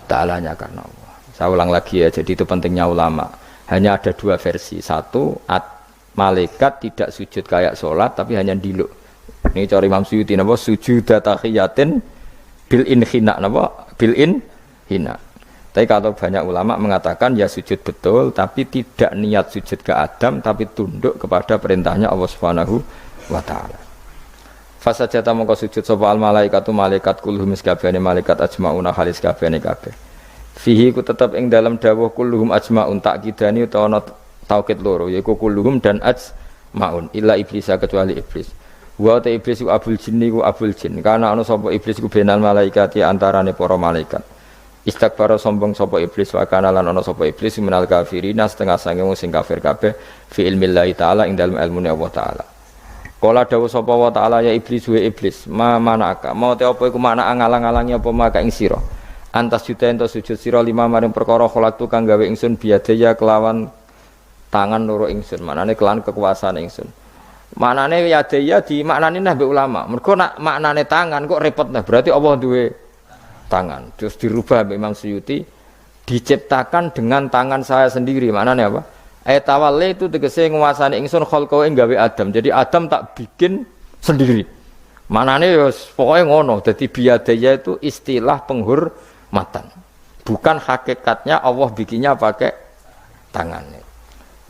ta'alanya karena Allah. Saya ulang lagi ya, jadi itu pentingnya ulama. Hanya ada dua versi. Satu, malaikat tidak sujud kayak sholat, tapi hanya diluk. Ini cara Imam Suyuti napa sujud tahiyatin bil inhina napa bil inhina. Tapi kalau banyak ulama mengatakan ya sujud betul tapi tidak niat sujud ke Adam tapi tunduk kepada perintahnya Allah Subhanahu wa Ta'ala. Fasajata mongko sujud sapa al malaikatu malaikat kulluhum sakabehane malaikat ajmauna halis kabehane kabeh. Fihi ku tetep ing dalam dawuh kulluhum ajmaun takkidani utawa ana taukid loro yaiku kulluhum dan ajmaun illa iblis kecuali iblis. Wa ta iblis ku abul jinni ku abul jin karena ana sapa iblis ku benal malaikat ya antarane para malaikat. Istakbara sombong sapa iblis wa kana lan ana sapa iblis minal kafirina setengah sange wong sing kafir kabeh fi ilmillahi taala ing dalem ilmune Allah taala. Kala dawuh sapa wa taala ya iblis wa iblis ma manaka mau te apa iku makna ngalang-alangi apa maka ing sira. Antas juta ento sujud sira lima maring perkara kholak tu kang gawe ingsun biadaya kelawan tangan loro ingsun manane kelawan kekuasaan ingsun. Maknane yadaya di maknane mbek ulama. Mergo nak maknane tangan kok repot nah. Berarti Allah duwe tangan. Terus dirubah mbek Imam Suyuti diciptakan dengan tangan saya sendiri. Maknane apa? Tawalli itu tegese nguasani ingsun khalqahu ing gawe Adam. Jadi Adam tak bikin sendiri. Maknane ya pokoke ngono. Dadi biyadaya itu istilah penghormatan. Bukan hakikatnya Allah bikinnya pakai tangannya.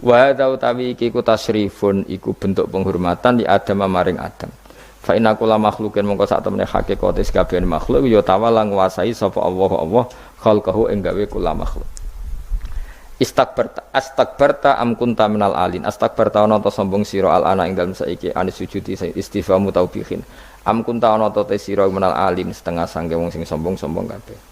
Wa utawi iki ku tasrifun iku bentuk penghormatan di Adam maring Adam. Fa inna kulla makhluqin mongko sak temene hakikate kabeh makhluk ya tawala nguasai sapa Allah khalqahu ing gawe kula makhluk. Astakbarta am kunta minal alin. Astakbarta ana ta sombong sira al ana ing dalem saiki anis sujudi istifamu taubihin. Am kunta ana ta sira minal alin setengah sangge wong sing sombong-sombong kabeh.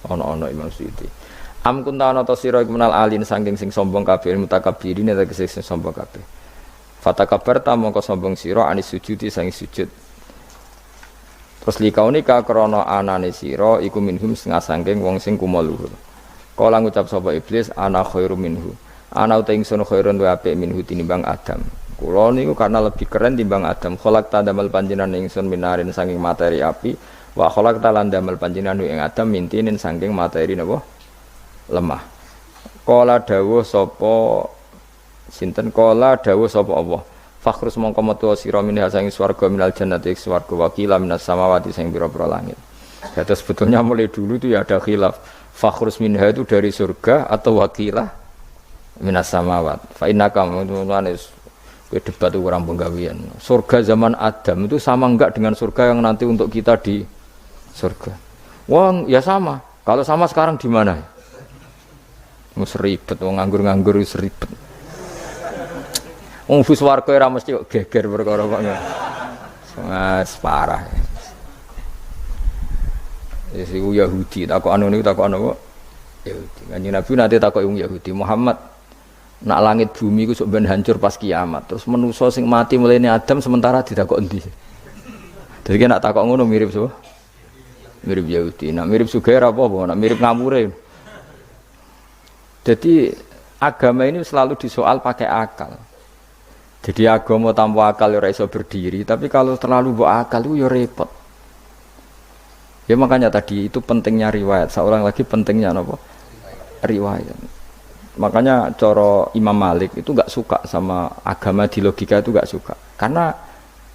Ana Imam Suyuti. Am kunta ana ta sira menal alin saking sing sombong kabeh mutakabbirin tegese sing sombong kabeh. Fatakabarta mongko sombong sira anis sujudi sang sujud. Terus likaune ka krana anane sira iku minhum setengah saking wong sing kumo luhur. Kala ngucap sapa iblis ana khairu minhu. Ana uta ingsun khairun wa apik minhu tinimbang Adam. Kula niku karena lebih keren timbang Adam. Kholak tadamel panjenengan ingsun minarin saking materi api. Wa kholak talan damel panjenengan ing Adam mintinin saking materi napa lemah. Kala dawuh sapa sinten kala dawuh sapa Allah. Fakhrus mongko metu sira minha saking swarga minal jannati swarga wakila minas samawati sing pira-pira langit. Ya sebetulnya mulai dulu itu ya ada khilaf. Fakhrus minha itu dari surga atau wakilah minas samawat. Fa innaka mununanis debat orang penggawean. Surga zaman Adam itu sama enggak dengan surga yang nanti untuk kita di surga? Wong ya sama. Kalau sama sekarang di mana? Mus ribet, wong nganggur-nganggur wis ribet. Wong bus warga ora mesti kok geger perkara kok. Mas parah. Wis iku Yahudi, takok anu niku takok anu kok. Yahudi. Kanjeng Nabi nate takok wong Yahudi, Muhammad nak langit bumi ku sok ben hancur pas kiamat. Terus manusa sing mati mulane Adam sementara ditakok endi? Dadi nek takok ngono mirip so. Mirip Yahudi. Nak mirip sugih apa-apa, nak mirip ngawure. Jadi agama ini selalu disoal pakai akal. Jadi agama tanpa akal ya ora iso berdiri, tapi kalau terlalu mbok akal itu ya repot. Ya makanya tadi itu pentingnya riwayat. Seorang lagi pentingnya apa? Riwayat. Makanya cara Imam Malik itu enggak suka sama agama di logika itu enggak suka. Karena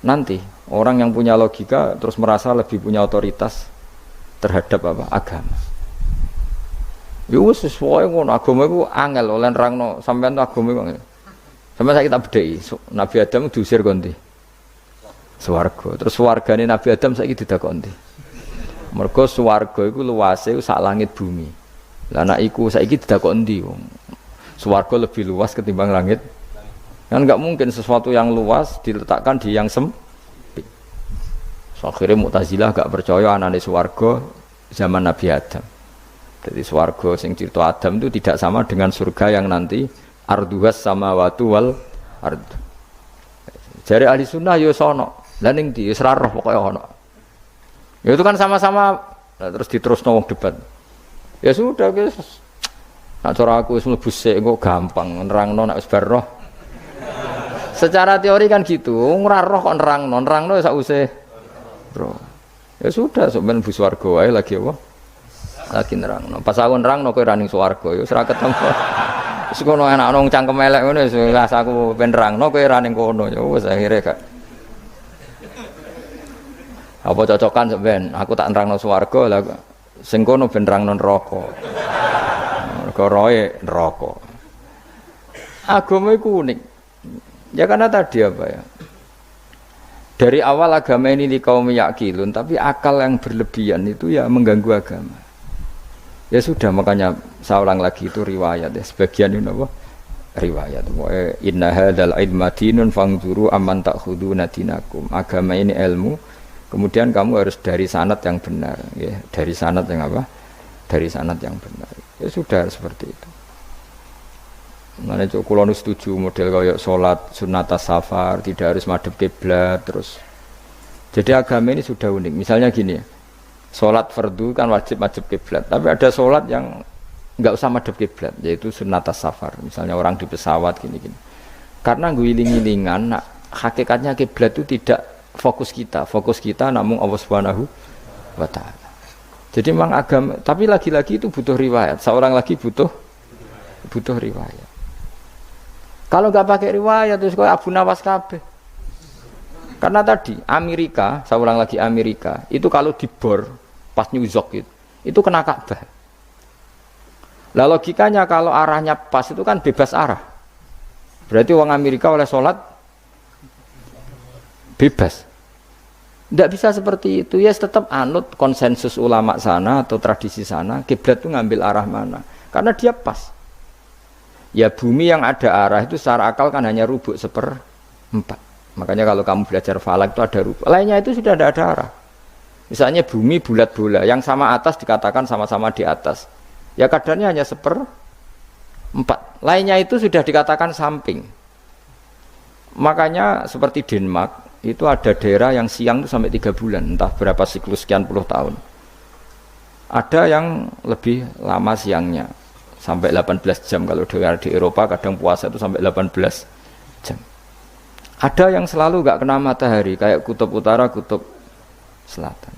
nanti orang yang punya logika terus merasa lebih punya otoritas terhadap apa? Agama. Ya wis sesuai ngono, agama iku angel oleh nerangno sampean agama iku. Sampai saya kita bedai, Nabi Adam diusir konti swarga. Terus swargane Nabi Adam saiki didakoni. Mergo swarga iku luase sak langit bumi. Lah nek iku saiki didakoni ndi wong. Swarga lebih luas ketimbang langit. Kan enggak mungkin sesuatu yang luas diletakkan di yang sempit. So, akhirnya Mu'tazilah enggak percaya anane swarga zaman Nabi Adam. Jadi swarga sing cerita Adam itu tidak sama dengan surga yang nanti arduhas samawati wal ard. Jare ahli sunnah ya sono. Lah ning ndi wis ra roh pokoke ono. Ya itu kan sama-sama terus diterusno wong debat. Ya sudah guys. Nak cara aku wis mlebu sik kok gampang nerangno nek wis bar roh. Secara teori kan gitu, ora roh kok nerangno sak usih roh. Ya sudah sok ben bu swarga wae lagi apa? Lagi nerangno. Pas aku nerangno kowe ra ning swarga ya wis ra ketemu. Wis kono enak nang cangkem elek ngono wis aku ben nerangno kowe ra ning kono ya wis akhire gak. Apa cocokan sok ben aku tak nerangno swarga lah sing kono ben nerangno neraka. Mergo roe neraka. Agama iku unik. Ya karena tadi apa ya? Dari awal agama ini di kaum yakilun, tapi akal yang berlebihan itu ya mengganggu agama. Ya sudah makanya saya ulang lagi itu riwayat ya sebagian ini apa? Riwayat. Inna hadzal ilma dinun fangzuru amman ta'khuduna dinakum. Agama ini ilmu, kemudian kamu harus dari sanad yang benar, ya. Dari sanad yang apa? Dari sanad yang benar. Ya sudah seperti itu. Mana cok kulon setuju model kayak sholat sunat safar tidak harus madhep kiblat terus Jadi agama ini sudah unik. Misalnya gini ya, sholat fardu kan wajib kiblat. Tapi ada sholat yang nggak usah madhep kiblat, yaitu sunnatas safar. Misalnya orang di pesawat gini-gini. Karena guling-gilingan, nah, hakikatnya kiblat itu tidak fokus kita. Fokus kita namun Allah Subhanahu wa Ta'ala. Jadi memang agama, tapi lagi-lagi itu butuh riwayat. Seorang lagi butuh riwayat. Kalau nggak pakai riwayat terus kok Abu Nawas kabeh. Karena tadi Amerika, seorang lagi Amerika, itu kalau dibor pas New York itu kena Ka'bah. Lah logikanya kalau arahnya pas itu kan bebas arah. Berarti orang Amerika oleh sholat bebas. Tidak bisa seperti itu. Ya tetap anut konsensus ulama sana atau tradisi sana, kiblat itu ngambil arah mana. Karena dia pas. Ya bumi yang ada arah itu secara akal kan hanya rubuk 1/4. Makanya kalau kamu belajar falak itu ada rubuk. Lainnya itu sudah ada arah. Misalnya bumi bulat bola, yang sama atas dikatakan sama-sama di atas. Ya kadarnya hanya 1/4. Lainnya itu sudah dikatakan samping. Makanya seperti Denmark, itu ada daerah yang siang itu sampai 3 bulan, entah berapa siklus sekian puluh tahun. Ada yang lebih lama siangnya, sampai 18 jam. Kalau di Eropa kadang puasa itu sampai 18 jam. Ada yang selalu nggak kena matahari, kayak kutub utara, kutub selatan.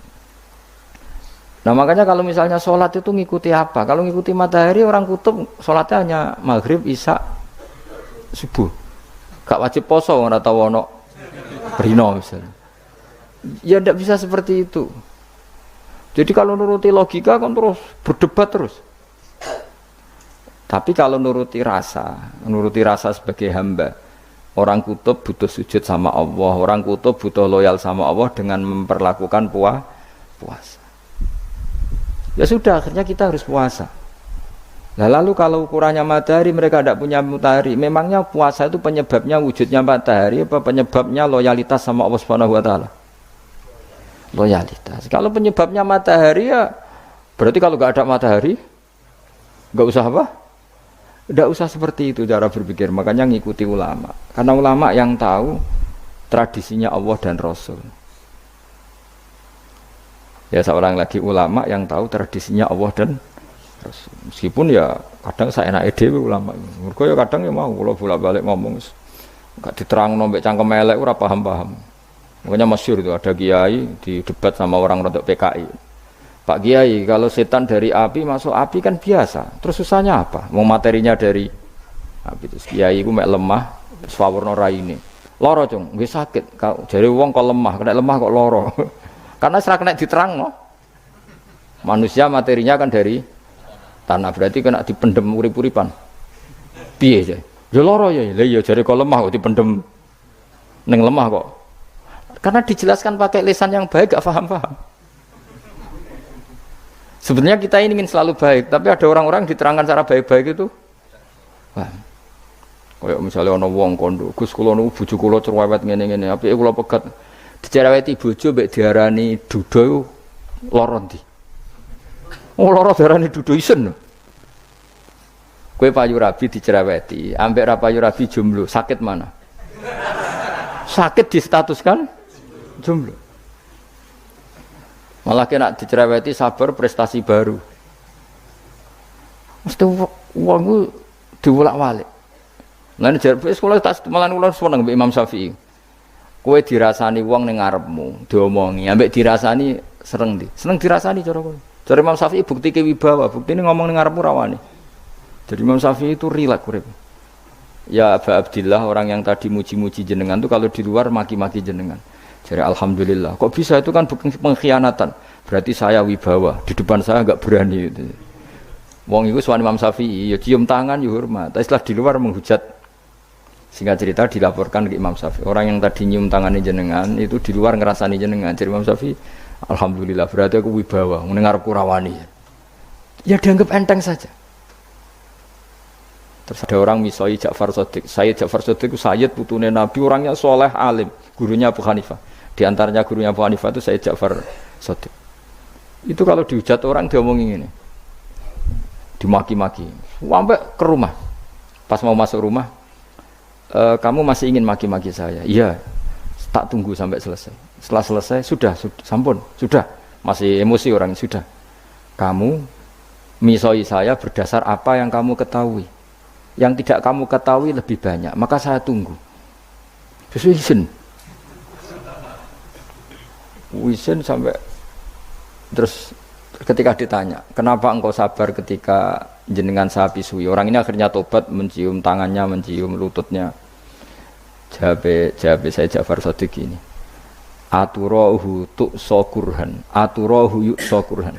Nah makanya kalau misalnya sholat itu ngikuti apa? Kalau ngikuti matahari, orang kutub sholatnya hanya maghrib, isya, subuh. Gak wajib poso, nggak tahu ono Brino misalnya. Ya tidak bisa seperti itu. Jadi kalau nuruti logika kan terus berdebat terus. Tapi kalau nuruti rasa sebagai hamba, orang kutub butuh sujud sama Allah, orang kutub butuh loyal sama Allah dengan memperlakukan puasa. Ya sudah, akhirnya kita harus puasa. Nah, lalu kalau ukurannya matahari, mereka tidak punya matahari. Memangnya puasa itu penyebabnya wujudnya matahari apa penyebabnya loyalitas sama Allah Subhanahu wa Ta'ala? Loyalitas. Kalau penyebabnya matahari ya berarti kalau nggak ada matahari nggak usah apa? Nggak usah seperti itu cara berpikir. Makanya ngikuti ulama. Karena ulama yang tahu tradisinya Allah dan Rasul. Ya seorang lagi ulama yang tahu tradisinya Allah dan Rasul. Meskipun ya kadang saya enak dhewe ulama. Mergo ya kadang ya mau kula bolak-balik ngomong enggak diterangno mbek cangkem elek ora paham-paham. Makanya masyhur itu ada kiai di debat sama orang rodok PKI. Pak Kiai, kalau setan dari api masuk api kan biasa. Terus susahnya apa? Mau materinya dari api itu. Kiai iku mek lemah, swawarna raine. Lara, Cung, nggih sakit. Jare wong kok lemah, kena lemah kok lara. Karena serak kena diterangno. Manusia materinya kan dari tanah, berarti kena dipendem urip-uripan. Piye aja? Ya lara ya. Lah ya jare kok lemah kok dipendem ning lemah kok. Karena dijelaskan pakai lisan yang baik gak paham-paham. Sebenarnya kita ini ingin selalu baik, tapi ada orang-orang diterangkan cara baik-baik itu. Wah. Kayak misalnya ana wong kondo, Gus kula niku bojo kula cerewet ngene-ngene, apike kula pegat dicereweti bojo mbek diarani duda lara ndi? Oh lara diarani duda isen. Kowe payu rabi dicereweti, ambek ra payu rabi jomblo, sakit mana? Sakit distatuskan jomblo. Malah kena dicereweti sabar prestasi baru. Mesti wong ku diwolak-walik. Lan jarpe sekolah tak malah kula seneng mbek Imam Syafi'i. Kowe dirasani wong ning ngarepmu, diomongi, ambek dirasani seneng ndi? Seneng dirasani cara kowe. Cara Imam Syafi'i buktike wibawa, buktine ngomong ning ngarepmu rawani. Jadi Imam Syafi'i itu rileks urip. Ya Aba Abdillah, orang yang tadi muji-muji jenengan itu kalau di luar maki-maki jenengan. Jadi alhamdulillah. Kok bisa, itu kan pengkhianatan. Berarti saya wibawa, di depan saya enggak berani gitu. Wong iku suwan Imam Syafi'i, ya cium tangan ya hormat. Tapi setelah di luar menghujat. Singkat cerita dilaporkan ke Imam Syafi'i. Orang yang tadi nyium tangannya jenengan itu di luar ngerasani jenengan. Jadi Imam Syafi'i, alhamdulillah berarti aku wibawa, mendengar kurawani. Ya dianggap enteng saja. Terus ada orang misoi Ja'far Shadiq. Sayyid Ja'far Shadiq itu Sayyid putune Nabi, orangnya soleh alim, gurunya Abu Hanifah. Di antaranya gurunya Abu Hanifah itu Sayyid Ja'far Shadiq. Itu kalau dihujat orang diomongin ini, dimaki-maki. Sampai ke rumah. Pas mau masuk rumah, kamu masih ingin maki-maki saya? Iya. Tak tunggu sampai selesai. Setelah selesai, sudah sampun, sudah. Masih emosi orang, sudah. Kamu misoi saya berdasar apa yang kamu ketahui. Yang tidak kamu ketahui lebih banyak, maka saya tunggu. Terus izin sampai terus ketika ditanya, kenapa engkau sabar ketika jenengan saya pisui? Orang ini akhirnya tobat, mencium tangannya, mencium lututnya. Jawab saya Ja'far Shadiq ini. Aturahu tu'so kurhan, aturahu yu'so kurhan.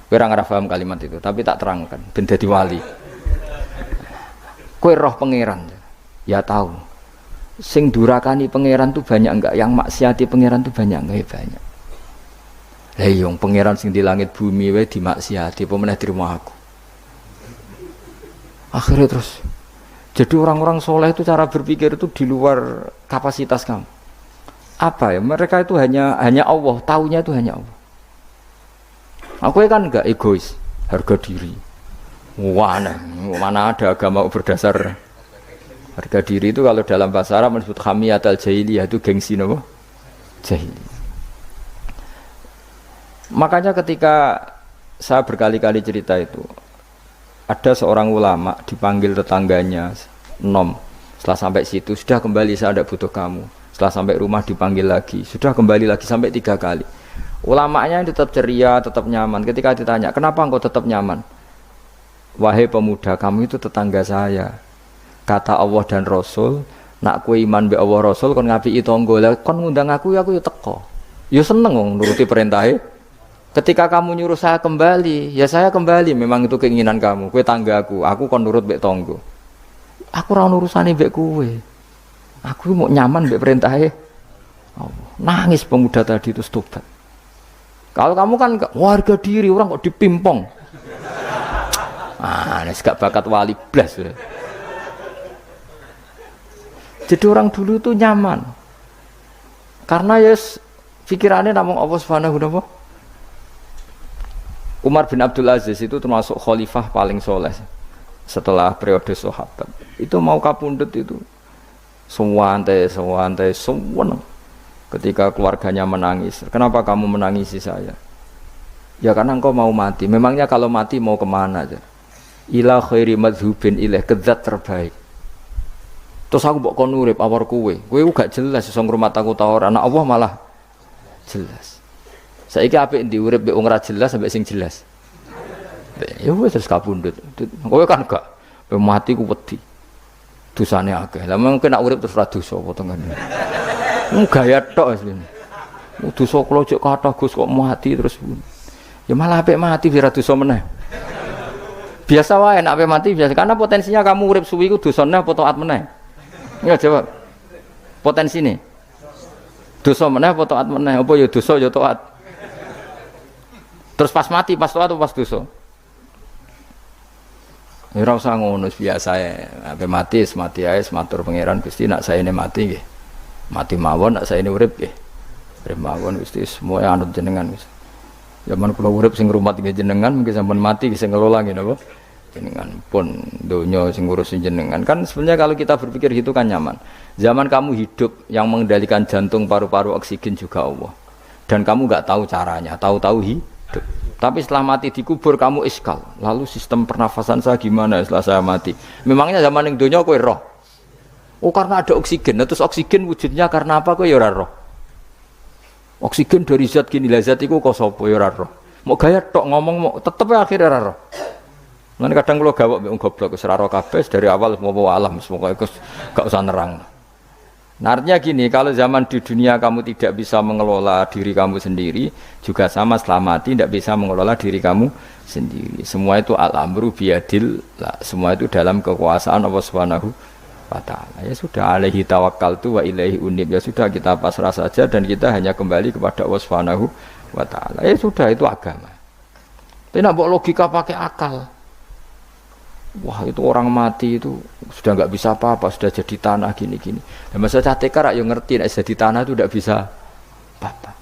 Kowe ora paham kalimat itu, tapi tak terangkan ben dadi wali. Kowe roh pangeran. Ya tahu. Sing durakani pangeran tuh banyak enggak? Yang maksiati pangeran tuh banyak enggak? Ya banyak. Lah yo pangeran sing di langit bumi wae dimaksiati, apa meneh terima aku. Akhirnya terus. Jadi orang-orang soleh itu cara berpikir itu di luar kapasitas kamu. Apa ya? Mereka itu hanya Allah, taunya itu hanya Allah. Aku kan enggak egois, harga diri. Mana ada agama berdasar harga diri itu kalau dalam bahasa Arab disebut hamiyatul jahiliyah, itu gengsi napa? Jahiliyah. Makanya ketika saya berkali-kali cerita itu, ada seorang ulama dipanggil tetangganya, Nom, setelah sampai situ, sudah kembali, saya tidak butuh kamu. Setelah sampai rumah dipanggil lagi, sudah kembali lagi sampai 3 kali. Ulamanya tetap ceria, tetap nyaman. Ketika ditanya, kenapa engkau tetap nyaman? Wahai pemuda, kamu itu tetangga saya. Kata Allah dan Rasul, nak kue iman be Allah Rasul, kon ngapi tonggo, kon ngundang aku ya teko. Ya seneng wong nuruti perintahnya. Ketika kamu nyuruh saya kembali, ya saya kembali. Memang itu keinginan kamu. Kue tangga aku kon nurut be tonggo. Aku ora urusane mbek kowe. Aku mau nyaman mbek perintahe. Nangis pemuda tadi itu tobat. Kalau kamu kan warga diri, orang kok dipimpong. Nek gak bakat wali blas. Jadi orang dulu itu nyaman. Karena pikirannya namung Allah Subhanahu wa ta'ala. Umar bin Abdul Aziz itu termasuk khalifah paling soleh setelah periode sahabat. Itu mau kapundhut itu sewantai sewenang. Ketika keluarganya menangis, kenapa kamu menangisi saya? Ya karena engkau mau mati. Memangnya kalau mati mau kemana aja? Ila khairi madhubin ilaih, ke zat terbaik. Terus aku mbok kon urip awar kowe gak jelas iso ngrumat aku ta ora. Anak Allah malah jelas. Saiki apik ndi urip mbek wong ora jelas sampai sing jelas. Ya wis kapundhut. Kowe kan gak mati ku wedi. Dosane akeh. Lah mengko nek urip terus ra dosa apa to ngene. Gaya tok wis. Dosa kula jek kathah Gus kok mati terus. Ya malah apik mati ora dosa meneh. Biasa wae nek apik mati biasa karena potensinya kamu urip suwi ku dosane apa taat meneh. Ya jawab. Potensine. Dosa meneh apa taat meneh? Apa ya dosa ya taat. Terus pas mati, pas taat atau pas dosa? Ya ora usah ngono biasa ya. Ape mati, mati ae matur pangeran Gusti nak saene mati nggih. Mati mawon nak saene urip nggih. Urip mawon Gusti semua anut jenengan Gusti. Zaman kula urip sing ngrumat nggih jenengan, mungkin sampean mati sing ngelola nggih napa? Jenengan pun donya sing ngurusin jenengan. Kan sebenarnya kalau kita berpikir gitu kan nyaman. Zaman kamu hidup yang mengendalikan jantung, paru-paru, oksigen juga Allah. Dan kamu enggak tahu caranya, tahu-tahu hidup. Tapi setelah mati dikubur kamu iskal. Lalu sistem pernafasan saya gimana setelah saya mati? Memangnya zaman yang dunia kowe roh. Oh karena ada oksigen. Terus oksigen wujudnya karena apa kowe ya ora roh. Oksigen dari zat gini lah zat iku kok sapa ya ora roh. Mau gaya tok ngomong mau tetep akhirnya ora roh. Lan kadang kula gawok mbek wong goblok wis ora roh kabeh dari awal mau alam semoga gak usah nerang. Nah, artinya gini, kalau zaman di dunia kamu tidak bisa mengelola diri kamu sendiri, juga sama setelah mati tidak bisa mengelola diri kamu sendiri. Semua itu al-amru biyadillah, semua itu dalam kekuasaan Allah Subhanahu wa ta'ala. Ya sudah, alaihi tawakkaltu wa ilaihi unib. Ya sudah, kita pasrah saja dan kita hanya kembali kepada Allah Subhanahu wa ta'ala. Ya sudah, itu agama. Tidak bawa logika pakai akal. Wah itu orang mati itu sudah nggak bisa apa-apa, sudah jadi tanah gini-gini. Dan masa catekar yang ngerti, nek jadi tanah itu tidak bisa apa-apa.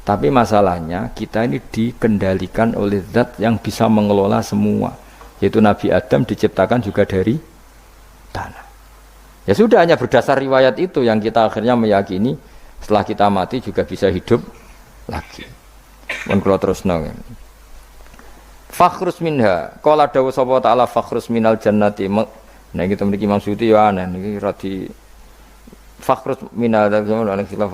Tapi masalahnya kita ini dikendalikan oleh zat yang bisa mengelola semua. Yaitu Nabi Adam diciptakan juga dari tanah. Ya sudah hanya berdasar riwayat itu yang kita akhirnya meyakini Setelah kita mati juga bisa hidup lagi. Mun kula terusno. Fakhrus minha, qala dawu sapa ta'ala fakhrus minal jannati. Nah kita mriki Imam Suyuti ya aneh niki radi fakhrus minal zaman ana khilaf.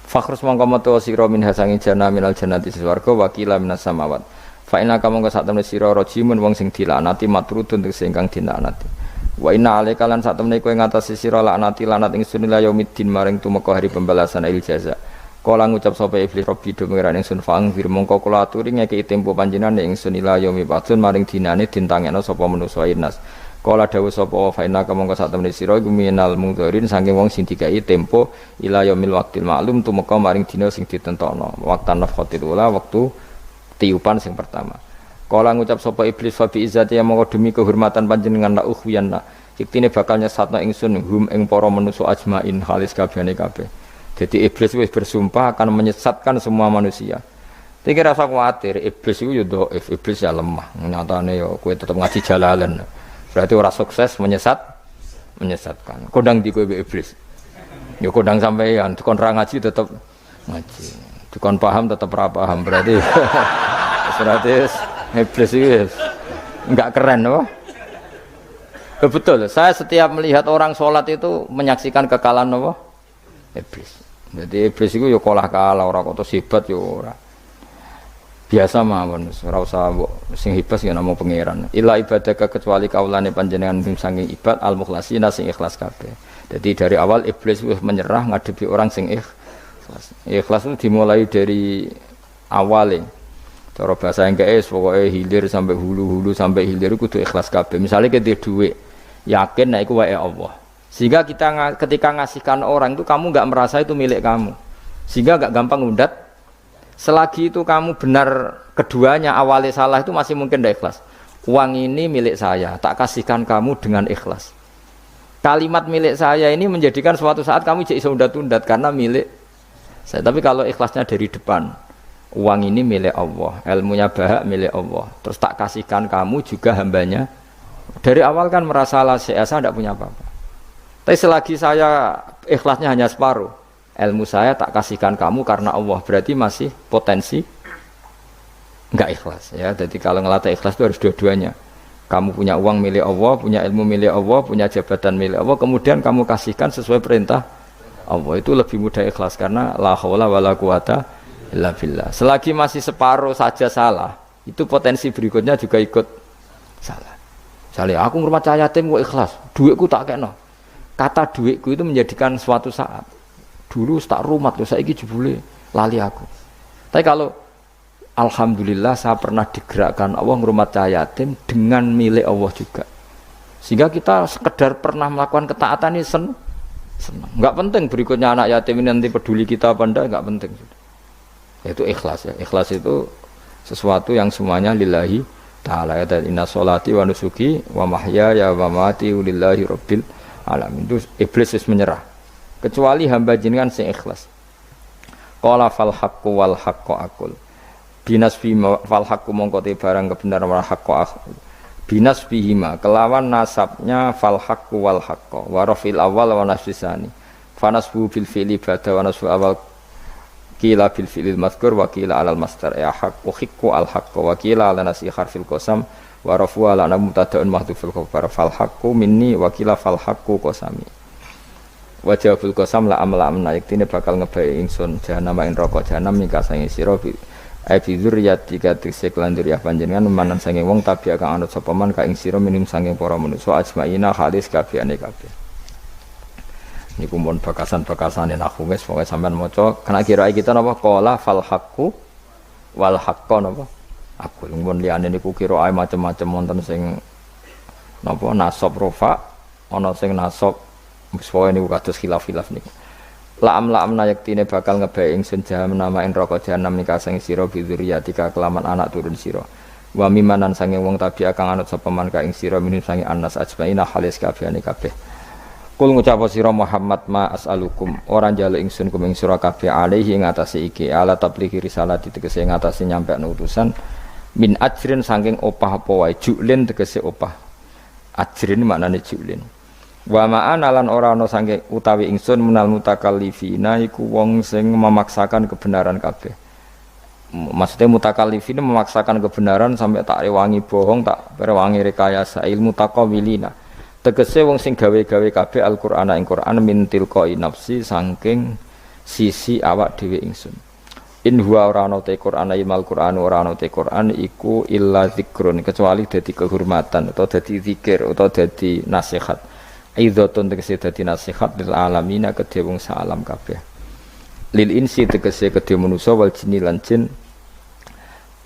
Fakhrus mongko metu sira min hasangi jannah minal jannati swarga wakila minas samawat. Fa inna ka mongko sak temne sira rajimun wong sing dilaknati matrudun sing kang dilaknati. Wa inna alaika lan sak temne kowe ngatasi sira laknati lanat ingsun ila yaumiddin maring tumeka hari pembalasan il jaza. Kala ngucap sapa iblis rabbi do pengiran ingsun fang fir mongko kula aturi ngekeki tempo panjenengan ingsun ila yaumi batun maring dinane dintangekno sapa manusa inas. Kala dawuh sapa fa inna ka mongko sak temne sira iku minal mungdharin saking wong sing dikai tempo ila yaumil waqtil ma'lum tumeka maring dina sing ditentokno waqtan nafkhatil ula wektu tiupan sing pertama. Kala ngucap sapa iblis fa bi izzati ya mongko demi kehormatan panjenengan la ukhwiyanna iktine bakal nyesatno ingsun hum ing para manusa ajmain halis kabehane kabeh. Jadi iblis wis bersumpah akan menyesatkan semua manusia. Iki rasa kuwatir iblis iku yo dhaif, iblis ya lemah. Nyatane yo kowe tetep ngaji jalalan. Berarti orang sukses menyesatkan. Kodang di kowe iblis. Ya kodang sampeyan, dikon ra ngaji tetep ngaji. Dikon paham tetep ra paham. Berarti iblis itu enggak keren apa? Betul, saya setiap melihat orang sholat itu menyaksikan kekalahan apa? Iblis. Jadi iblis itu ya kalah orang kok hebat ya ora. Biasa mawon ora usah sing hebat ya namung pangeran. Ila ibadaka kecuali kaulane panjenengan saking ibad al mukhlasina sing ikhlas kabeh. Jadi dari awal iblis wis menyerah ngadepi orang sing ikhlas. Ikhlas itu dimulai dari awale. Cara bahasa Inggris pokoke hilir sampai hulu sampai hilir kudu ikhlas kabeh. Misale kita duit, yakin nek iku wae Allah. Sehingga kita ketika ngasihkan orang itu kamu enggak merasa itu milik kamu. Sehingga enggak gampang undat. Selagi itu kamu benar keduanya awalnya salah itu masih mungkin tidak ikhlas. Uang ini milik saya, tak kasihkan kamu dengan ikhlas. Kalimat milik saya ini menjadikan suatu saat kamu jadi undat-undat karena milik saya. Tapi kalau ikhlasnya dari depan, uang ini milik Allah, ilmunya bahak milik Allah. Terus tak kasihkan kamu juga hambanya. Dari awal kan merasa saya tidak punya apa-apa. Tapi selagi saya ikhlasnya hanya separuh. Ilmu saya tak kasihkan kamu karena Allah, berarti masih potensi enggak ikhlas ya. Jadi kalau ngelatih ikhlas itu harus dua-duanya. Kamu punya uang milik Allah, punya ilmu milik Allah, punya jabatan milik Allah, kemudian kamu kasihkan sesuai perintah Allah, itu lebih mudah ikhlas karena la haula wala quwata illa billah. Selagi masih separuh saja salah, itu potensi berikutnya juga ikut salah. Misalnya aku ngurmat cahaya yatim kok ikhlas, duitku tak kena. Kata duitku itu menjadikan suatu saat dulu tak rumat loh, saya jebule lali aku. Tapi kalau alhamdulillah saya pernah digerakkan Allah ngurmat cahaya yatim dengan milik Allah juga. Sehingga kita sekedar pernah melakukan ketaatan ini senang. Enggak penting berikutnya anak yatim ini nanti peduli kita apa enggak penting. Itu ikhlas ya. Ikhlas itu sesuatu yang semuanya lillahi ta'ala. Ya, inna sholati wa nusuki wa mahyaya wa mamati lillahi rabbil alamin. Itu iblis menyerah. Kecuali hamba jenengan sing ikhlas. Qala fal haqqu wal haqqu aqul. Binasbi fal haqqu mongko te barang kebenaran wal haqqu aqul. Binasbihima kelawan nasabnya fal haqqu wal haqqu wa rafil awal wa nasbisani. Fanasbu bil fi'li ba'da wa nasbu awal kila bil fi'lil mazkur wa kila alal masdar ya haqqu hiqqu al haqqu wa kila ala nasi harfil qasam wa rafu ala mubtada'un mahdhufil khabar fal haqqu minni wa kila fal haqqu qasami. Wajahul qasam la amla yaktine bakal ngebai ingsun jahanam ing neraka jahanam mika sange sira bi dzurriyyati katik lan dzurriyyah panjenengan manan sange wong tabi kang anut sapa man ka ing sira minum sange para manusa ajmaina halis kabehane kabeh. Niku mun bakasan-bakasane aku wis pokoke sampean maca kena kira kita napa qala fal haqqu wal haqqu napa aku mun liyane niku kira ae macam-macam wonten sing napa nasab rofa ana sing nasab supaya niku kados khilaf-khilaf niku. La'am yaktine bakal ngebae ingsun jahanam nama ing neraka jahanam nika sing sira bidzuriyatika kelaman anak turun sira. Wa mimanan sange wong tabi kang anut sapa man ka ing sira minum sange anas ajmaina halis kabehane kabeh. Kul ngucap sira Muhammad ma as'alukum ora njaluk ingsun kuming sira kabeh alaihi ing atase iki ala tablighi risalati tegese ing atase nyampekno utusan min ajrin saking opah apa wae julin tegese opah ajrin maknane julin wa ma'ana lan ora ana saking utawi ingsun menal mutakallifina iku wong sing memaksakan kebenaran kabeh maksudnya mutakallifina memaksakan kebenaran sampai tak rewangi bohong tak rewangi rekayasa ilmu taqawilina tegese wong sing gawe-gawe kabeh Al-Qur'an ing Qur'an min tilqai nafsi saking sisi awak dhewe ingsun in huwa ora ana te Qur'an ilmal Qur'an ora ana te Qur'an iku illa zikrun kecuali dadi kehormatan atau dadi zikir atau dadi nasihat aidzatun tegese dadi nasihat lil alamina kedhe wong salam kabeh lil insi tegese kedhe manusa wal jinni lan jin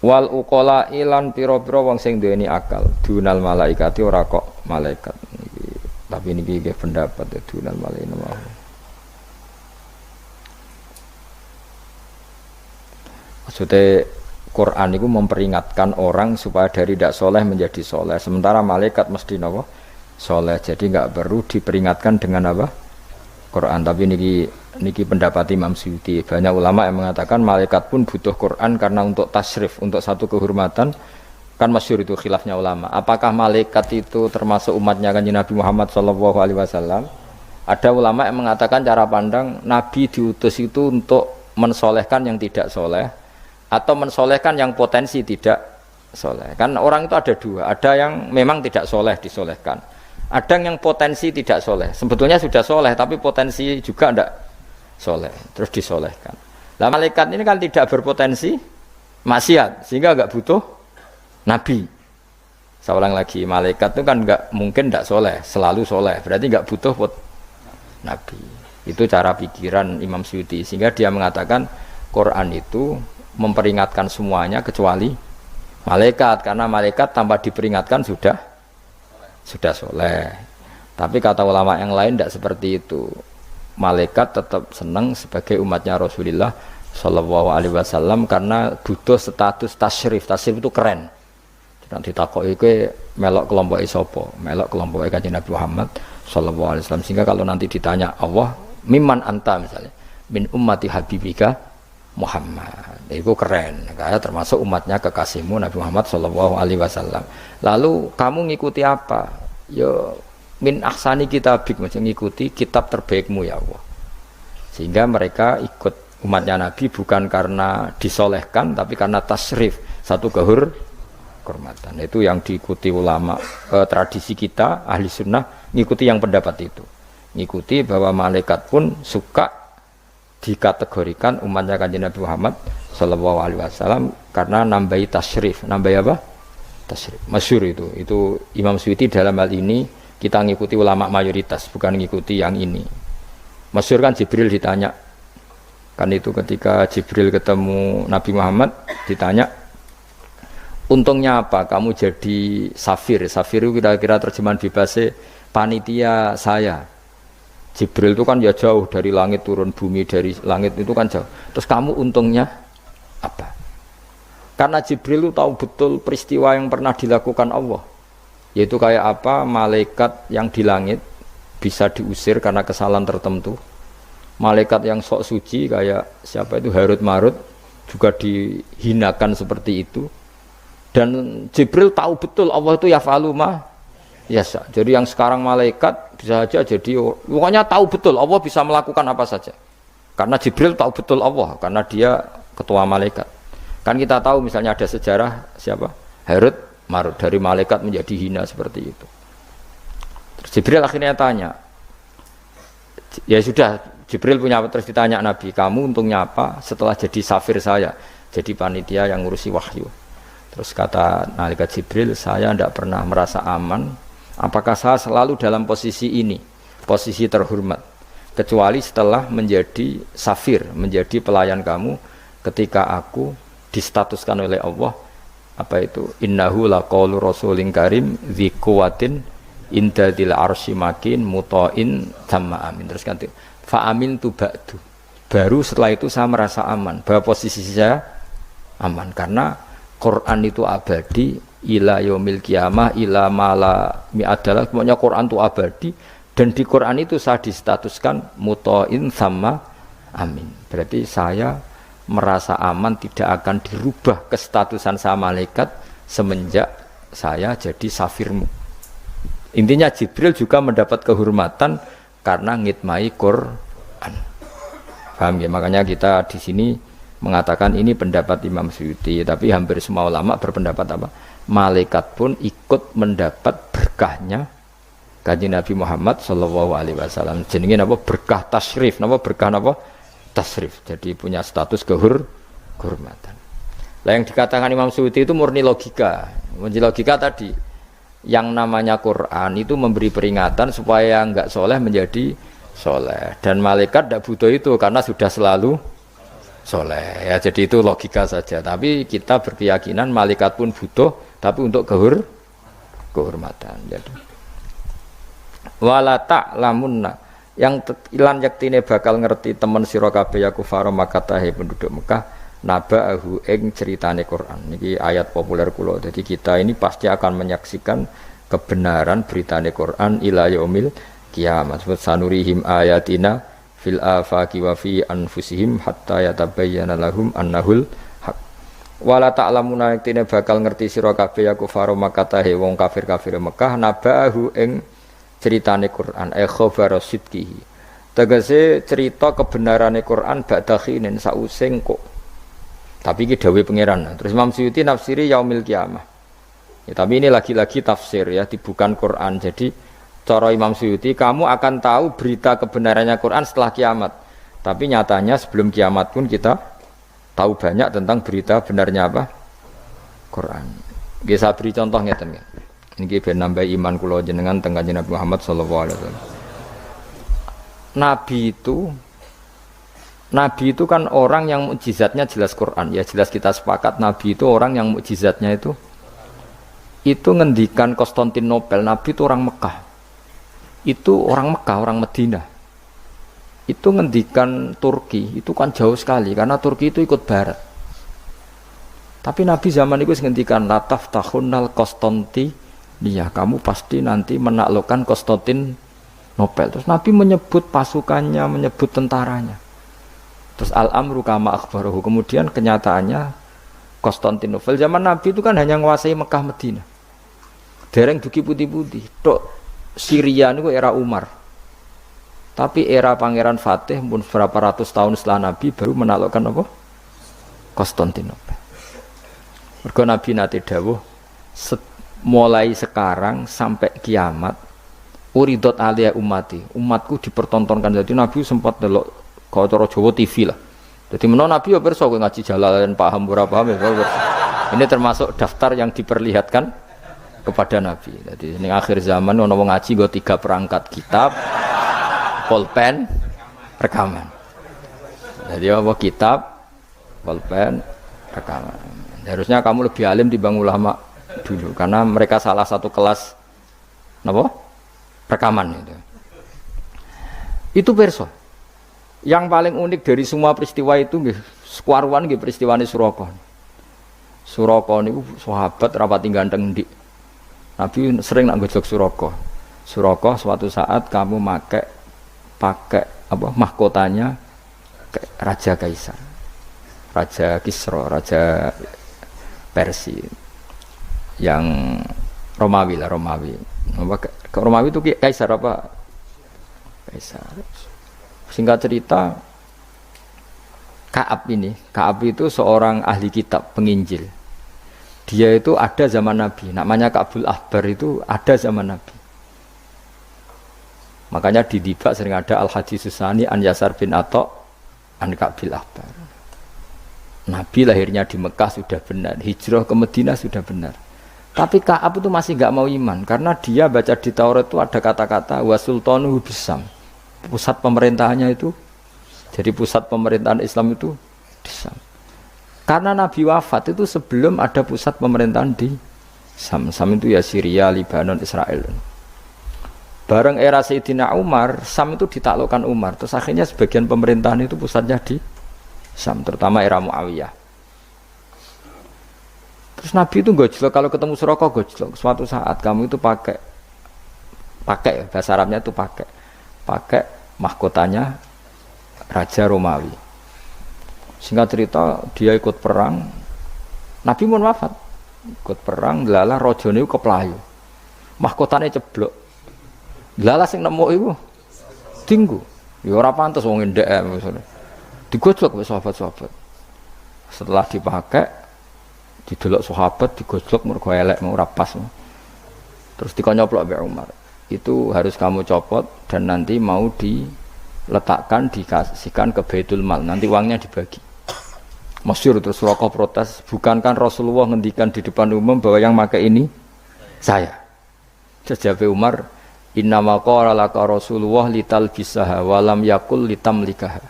wal uqala ilan pira-pira wong sing duweni akal dunal malaikati ora kok malaikat niki tapi niki nggih pendapat dunal malaikat maksudnya Quran itu memperingatkan orang supaya dari tidak soleh menjadi soleh. Sementara malaikat mesti nopo soleh. Jadi nggak perlu diperingatkan dengan apa Quran. Tapi niki pendapat Imam Suyuti. Banyak ulama yang mengatakan malaikat pun butuh Quran karena untuk tasyrif, untuk satu kehormatan. Kan masyhur itu khilafnya ulama. Apakah malaikat itu termasuk umatnya Kanjeng Nabi Muhammad SAW? Ada ulama yang mengatakan cara pandang Nabi diutus itu untuk mensolehkan yang tidak soleh atau mensolehkan yang potensi tidak soleh. Kan orang itu ada dua, ada yang memang tidak soleh disolehkan, ada yang potensi tidak soleh, sebetulnya sudah soleh tapi potensi juga tidak soleh, terus disolehkan. Nah malaikat ini kan tidak berpotensi maksiat, sehingga nggak butuh nabi. Saya ulang lagi, malaikat itu kan nggak mungkin tidak soleh, selalu soleh, berarti nggak butuh nabi. Itu cara pikiran Imam Suyuti, sehingga dia mengatakan Quran itu memperingatkan semuanya kecuali malaikat, karena malaikat tanpa diperingatkan sudah soleh. Tapi kata ulama yang lain tidak seperti itu. Malaikat tetap senang sebagai umatnya Rasulullah Shallallahu Alaihi Wasallam karena butuh status tasyrif. Tasyrif itu keren. Nanti takoki ke melok kelompok isopo, melok kelompok Kanjeng Nabi Muhammad Shallallahu Alaihi Wasallam. Sehingga kalau nanti ditanya Allah, mimman anta misalnya, min ummati habibika Muhammad, itu keren, kayak termasuk umatnya kekasihmu Nabi Muhammad Shallallahu Alaihi Wasallam. Lalu kamu ngikuti apa? Yo min ahsani kitabik, macam ngikuti kitab terbaikmu ya Allah. Sehingga mereka ikut umatnya Nabi bukan karena disolehkan, tapi karena tasrif, satu kehormatan. Itu yang diikuti ulama. Tradisi kita ahli sunnah ngikuti yang pendapat itu, ngikuti bahwa malaikat pun suka dikategorikan umatnya Kanjeng Nabi Muhammad Sallallahu Alaihi Wasallam karena nambahi tasyrif, nambahi apa? Tasyrif. Masyhur itu Imam Suyuti dalam hal ini kita ngikuti ulama mayoritas, bukan ngikuti yang ini. Masyhur kan Jibril ditanya, kan itu ketika Jibril ketemu Nabi Muhammad ditanya, untungnya apa kamu jadi safir? Safir itu kira-kira terjemahan bebasnya panitia saya. Jibril itu kan ya jauh dari langit turun bumi, dari langit itu kan jauh. Terus kamu untungnya apa? Karena Jibril itu tahu betul peristiwa yang pernah dilakukan Allah. Yaitu kayak apa malaikat yang di langit bisa diusir karena kesalahan tertentu. Malaikat yang sok suci kayak siapa itu Harut Marut juga dihinakan seperti itu. Dan Jibril tahu betul Allah itu yaf'alu ma yasha. Jadi yang sekarang malaikat bisa saja jadi pokoknya tahu betul Allah bisa melakukan apa saja. Karena Jibril tahu betul Allah karena dia ketua malaikat. Kan kita tahu misalnya ada sejarah siapa? Harut Marut dari malaikat menjadi hina seperti itu. Terus Jibril akhirnya tanya. Ya sudah, Jibril punya terus ditanya Nabi, kamu untungnya apa setelah jadi safir saya, jadi panitia yang ngurusi wahyu. Terus kata malaikat Jibril, saya tidak pernah merasa aman. Apakah saya selalu dalam posisi ini, posisi terhormat, kecuali setelah menjadi safir, menjadi pelayan kamu, ketika aku distatuskan oleh Allah, apa itu? Innahu laqaulu rasulin karim dzi quwwatin inda dzil arsy makin muta'in tsumma amin. Terus ganti fa amin tu ba'du. Baru setelah itu saya merasa aman, bahwa posisi saya aman karena Quran itu abadi ila yaumil qiyamah ila mala mi'adalah, pokoknya Quran itu abadi dan di Quran itu saya distatuskan muta'in tsumma amin. Berarti saya merasa aman, tidak akan dirubah kestatusan saya malaikat semenjak saya jadi safirmu. Intinya Jibril juga mendapat kehormatan karena ngitmai Quran. Paham ya? Makanya kita di sini mengatakan ini pendapat Imam Suyuti, tapi hampir semua ulama berpendapat apa? Malaikat pun ikut mendapat berkahnya Kanjeng Nabi Muhammad sallallahu alaihi wasallam. Jenenge napa? Berkah tasyrif, napa berkah napa? Tasrif. Jadi punya status kehormatan. Lah yang dikatakan Imam Suyuti itu murni logika. Murni logika tadi. Yang namanya Quran itu memberi peringatan supaya enggak soleh menjadi soleh. Dan malaikat tidak butuh itu karena sudah selalu soleh. Ya, jadi itu logika saja. Tapi kita berkeyakinan malaikat pun butuh, tapi untuk kehormatan. Jadi wala ta'lamunna yang ilan yaktine bakal ngerti temen sira kabeh ya kufar Makkah penduduk Mekah naba'ahu ing ceritane Quran. Niki ayat populer kula. Jadi kita ini pasti akan menyaksikan kebenaran beritane Quran ila yaumil kiamat. Sanurihim ayatina fil afaqi wa fi anfusihim hatta yatabayyana lahum annahul haq. Wala ta'lamuna yaktine bakal ngerti sira kabeh ya kufar Makkah wong kafir-kafir Mekah naba'ahu ing ceritane Quran khabar sidqihi tegese cerita kebenarane Quran ba'da khinin sause kok tapi iki dawuh pangeran. Terus Imam Suyuti nafsiri yaumil kiamah ya, tapi ini lagi-lagi tafsir ya, bukan Quran. Jadi cara Imam Suyuti kamu akan tahu berita kebenarannya Quran setelah kiamat, tapi nyatanya sebelum kiamat pun kita tahu banyak tentang berita benarnya apa? Quran. Nggih saya beri contoh ngeten nggih. Niki ben nambah iman kula jenengan teng Kanjeng Nabi Muhammad sallallahu alaihi wasallam. Nabi itu kan orang yang mukjizatnya jelas Quran. Ya jelas kita sepakat Nabi itu orang yang mukjizatnya itu ngendikan Konstantinopel. Nabi itu orang Mekah. Itu orang Mekah, orang Madinah. Itu ngendikan Turki, itu kan jauh sekali karena Turki itu ikut barat. Tapi Nabi zaman itu ngendikan lataf tahunnal Konstanti. Iya, kamu pasti nanti menaklukkan Konstantinopel. Terus Nabi menyebut pasukannya, menyebut tentaranya. Terus al-amru kama akhbarahu. Kemudian kenyataannya Konstantinopel zaman Nabi itu kan hanya menguasai Mekah Madinah. Dereng duki putih-putih. Tok Syria itu era Umar. Tapi era Pangeran Fatih pun berapa ratus tahun setelah Nabi baru menaklukkan apa? Konstantinopel. Mergo Nabi nate dawuh mulai sekarang sampai kiamat uridot aliyah umatku dipertontonkan. Jadi Nabi sempat delok kalau cara Jawa TV lah. Jadi menawa Nabi ya pirsa ngaji Jalalain paham ora paham ya. Ini termasuk daftar yang diperlihatkan kepada Nabi. Jadi ini akhir zaman ono wong ngaji nggo 3 perangkat kitab, pulpen, rekaman. Jadi apa kitab, pulpen, rekaman. Harusnya kamu lebih alim dibanding ulama dulu karena mereka salah satu kelas napa rekaman itu perso. Yang paling unik dari semua peristiwa itu nggih sekuaruan nggih peristiwane Suraka. Suraka niku sahabat rapati ganteng ndik. Nabi sering nak gojlok Suraka. Suraka suatu saat kamu pakai apa mahkotanya Raja Kaisar. Raja Kisra, Raja Persia. Yang Romawi lah, Romawi itu Kaisar apa? Kaisar. Singkat cerita Ka'ab itu seorang ahli kitab, penginjil. Dia itu ada zaman Nabi, namanya Ka'bul Ahbar itu ada zaman Nabi. Makanya di Dibak sering ada Al-Hadis Susani An Yasar bin Atok An Ka'bil Ahbar. Nabi lahirnya di Mekah sudah benar, hijrah ke Madinah sudah benar. Tapi Ka'ab itu masih gak mau iman karena dia baca di Taurat itu ada kata-kata wa sultanuhu bisam. Pusat pemerintahannya itu, jadi pusat pemerintahan Islam itu di Sam. Karena Nabi wafat itu sebelum ada pusat pemerintahan di Sam. Sam itu ya Syria, Lebanon, Israel. Bareng era Sayyidina Umar, Sam itu ditaklukkan Umar. Terus akhirnya sebagian pemerintahan itu pusatnya di Sam, terutama era Muawiyah. Terus Nabi itu gojlok kalau ketemu Suraka gojlok. Suatu saat kamu itu pakai bahasa Arabnya itu pakai mahkotanya Raja Romawi. Singkat cerita dia ikut perang. Nabi pun wafat. ikut perang, lalah rajane keplayu. Mahkotane ceblok. Lalah sing nemu iku tinggu. Ya ora pantes wong ndek misale. Digojlok wis sahabat-sahabat. Setelah dipakai didelok sahabat digojlok mergo elek ora pas. Terus dikonyoplok mbek Umar. Itu harus kamu copot dan nanti mau diletakkan dikasihkan ke Baitul Mal. Nanti uangnya dibagi. Masyhur terus Suraqah protes, bukankah Rasulullah ngendikan di depan umum bahwa yang pakai ini saya. Jawab Umar, inna ma qala laka Rasulullah litalbisaha wa lam yakul litamlikaha.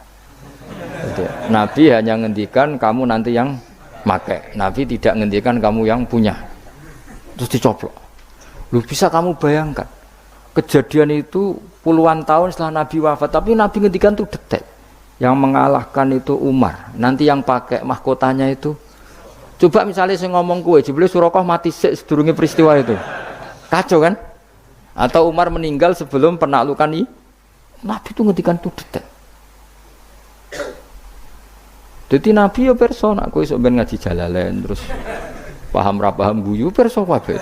Nabi hanya ngendikan kamu nanti yang pakai. Nabi tidak ngendikan kamu yang punya. Terus dicoplok. Lu bisa kamu bayangkan kejadian itu puluhan tahun setelah Nabi wafat, tapi Nabi ngendikan itu detik. Yang mengalahkan itu Umar. Nanti yang pakai mahkotanya itu. Coba misalnya saya ngomong kue, jebule Suraqah mati sedurunge peristiwa itu. Kacau kan? Atau Umar meninggal sebelum penaklukan ini. Nabi itu ngendikan itu detik. Jadi Nabi ya perso, nak kowe sok ben ngaji Jalalain terus paham ra paham guyu perso kabeh.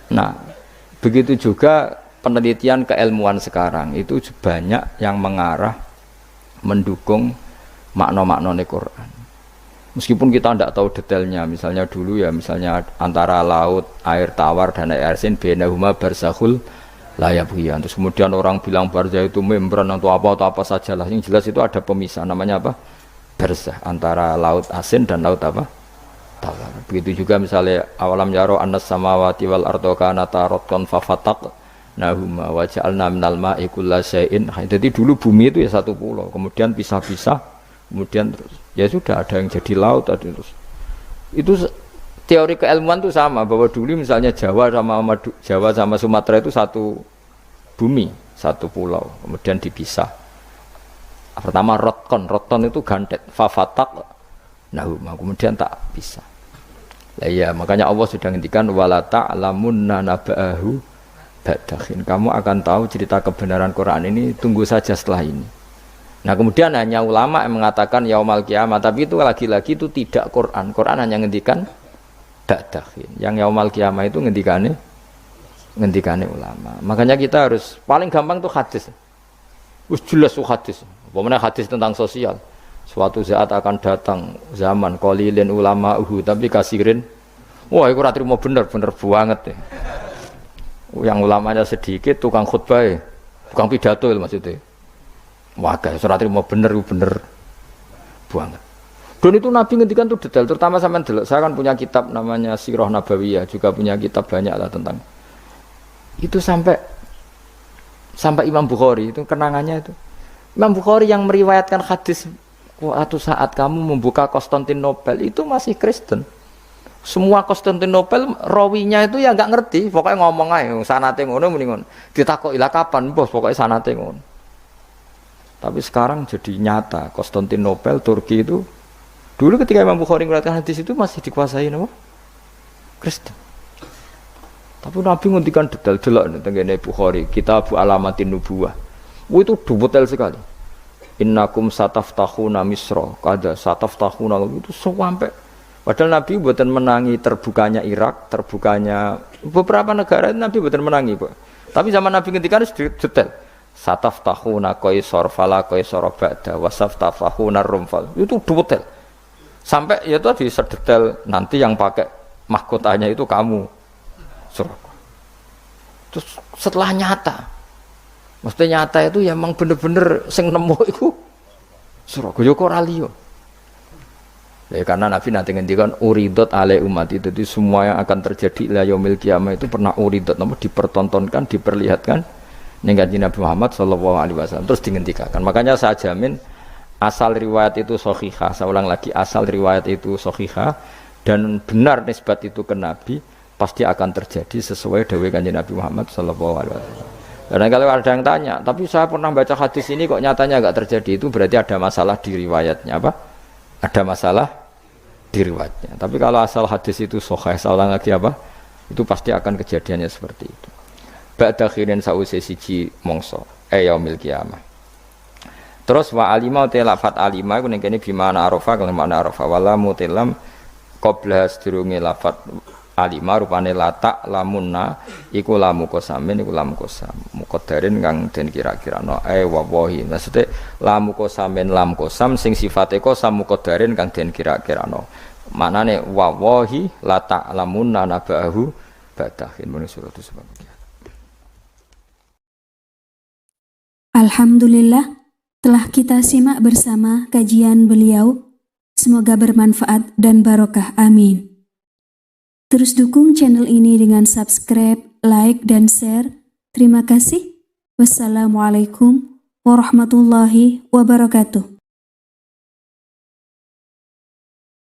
Nah, begitu juga penelitian keilmuan sekarang itu banyak yang mengarah mendukung makna-makna Quran. Meskipun kita tidak tahu detailnya, misalnya dulu ya misalnya antara laut, air tawar dan air asin bainahuma barzakhul la yabghiyan. Terus kemudian orang bilang barzah itu membran atau apa saja lah. Yang jelas itu ada pemisah namanya apa? Barzah antara laut asin dan laut apa? Tawar. Begitu juga misalnya awalam yaro annas samawati wal ardo kanata ratqan fafataq nahuma wa ja'alna minal ma'i kullasyai'in. Jadi dulu bumi itu ya satu pulau, kemudian pisah-pisah, kemudian terus ya sudah ada yang jadi laut ada terus. Itu teori keilmuan itu sama bahwa dulu misalnya Jawa sama Sumatera itu satu bumi, satu pulau, kemudian dipisah. Pertama roton itu gandet, fafatak, nahuma, kemudian tak pisah. Lah ya, makanya Allah sudah ngendikan wala ta'lamunna naba'ahu ba'dahin. Kamu akan tahu cerita kebenaran Quran ini tunggu saja setelah ini. Nah kemudian hanya ulama yang mengatakan yaumal kiamah, tapi itu lagi-lagi itu tidak Quran. Quran hanya ngendikan ba'dahin. Yang yaumal kiamah itu ngendikane ulama. Makanya kita harus paling gampang tuh hadis. Wis jelas tuh hadis. Pokoknya hadis tentang sosial. Suatu saat akan datang zaman qalilin ulama'uhu tapi kasirin. Wah, iku ora trimo bener banget ya. Yang ulamanya sedikit, tukang khutbah, tukang pidato maksudnya. Wah, guys, ora trimo bener banget. Dan itu Nabi ngendikan tuh detail, terutama sampean delok. Saya kan punya kitab namanya Sirah Nabawiyah, juga punya kitab banyak lah tentang itu sampai Imam Bukhari itu kenangannya itu. Imam Bukhari yang meriwayatkan hadis waktu saat kamu membuka Konstantinopel itu masih Kristen. Semua Konstantinopel rawinya itu ya nggak ngerti, pokoknya ngomong aja sanate ngono muni ngono. Ditakoki lah kapan bos, pokoknya sanate ngono. Tapi sekarang jadi nyata Konstantinopel Turki itu dulu ketika Imam Bukhari meriwayatkan hadis itu masih dikuasai apa? Kristen. Tapi Nabi ngendikan detail delok tentang Bukhari, Kitab Alamatin Nubuwah. Itu detail sekali. Innakum sataftahuna Misra, kada sataftahuna itu sampai padahal Nabi buatan menangi terbukanya Irak, terbukanya beberapa negara Nabi buatan menangi, Pak. Tapi zaman Nabi ngendikan detail. Sataftahuna Qaisar fala Qaisar ba'da wasaftahuna Rumfal. Itu detail. Sampai ya tadi sedetail nanti yang pakai mahkotanya itu kamu. Suraqah. Terus setelah nyata, maksudnya nyata itu ya memang bener-bener sing nemu itu Suraqah. Yo kok ora liyo. Ya karena Nabi nanti ngendikan uridot ale umat itu, jadi semua yang akan terjadi la yaumil qiyamah itu pernah uridot, namun dipertontonkan, diperlihatkan ning kanjeng Nabi Muhammad sallallahu alaihi wasallam terus dihentikan. Makanya saya jamin asal riwayat itu sahihah, saya ulang lagi asal riwayat itu sahihah dan benar nisbat itu ke Nabi pasti akan terjadi sesuai dawuh kanjeng Nabi Muhammad sallallahu alaihi wasallam. Dan kalau ada yang tanya, tapi saya pernah baca hadis ini kok nyatanya enggak terjadi, itu berarti ada masalah di riwayatnya apa? Ada masalah di riwayatnya. Tapi kalau asal hadis itu sahih, saya ulang lagi apa? Itu pasti akan kejadiannya seperti itu. Ba'da khirin sa'use siji mongso yaumil qiyamah. Terus wa alima te lafat alima iku ning kene bimana arafa kalau makna arafa wala mutilam qabla sedurunge lafat alima rupane lata lamunna iku lamu kosamin iku lamu kosam muqaddarin kang den kira-kirano wallahi maksude lamu kosamin lam kosam sing sifate kosam muqaddarin kang den kira-kirano maknane wallahi lata lamunna nabahu badahin mun surat sebab. Alhamdulillah telah kita simak bersama kajian beliau, semoga bermanfaat dan barokah, amin. Terus dukung channel ini dengan subscribe, like, dan share. Terima kasih. Wassalamualaikum warahmatullahi wabarakatuh.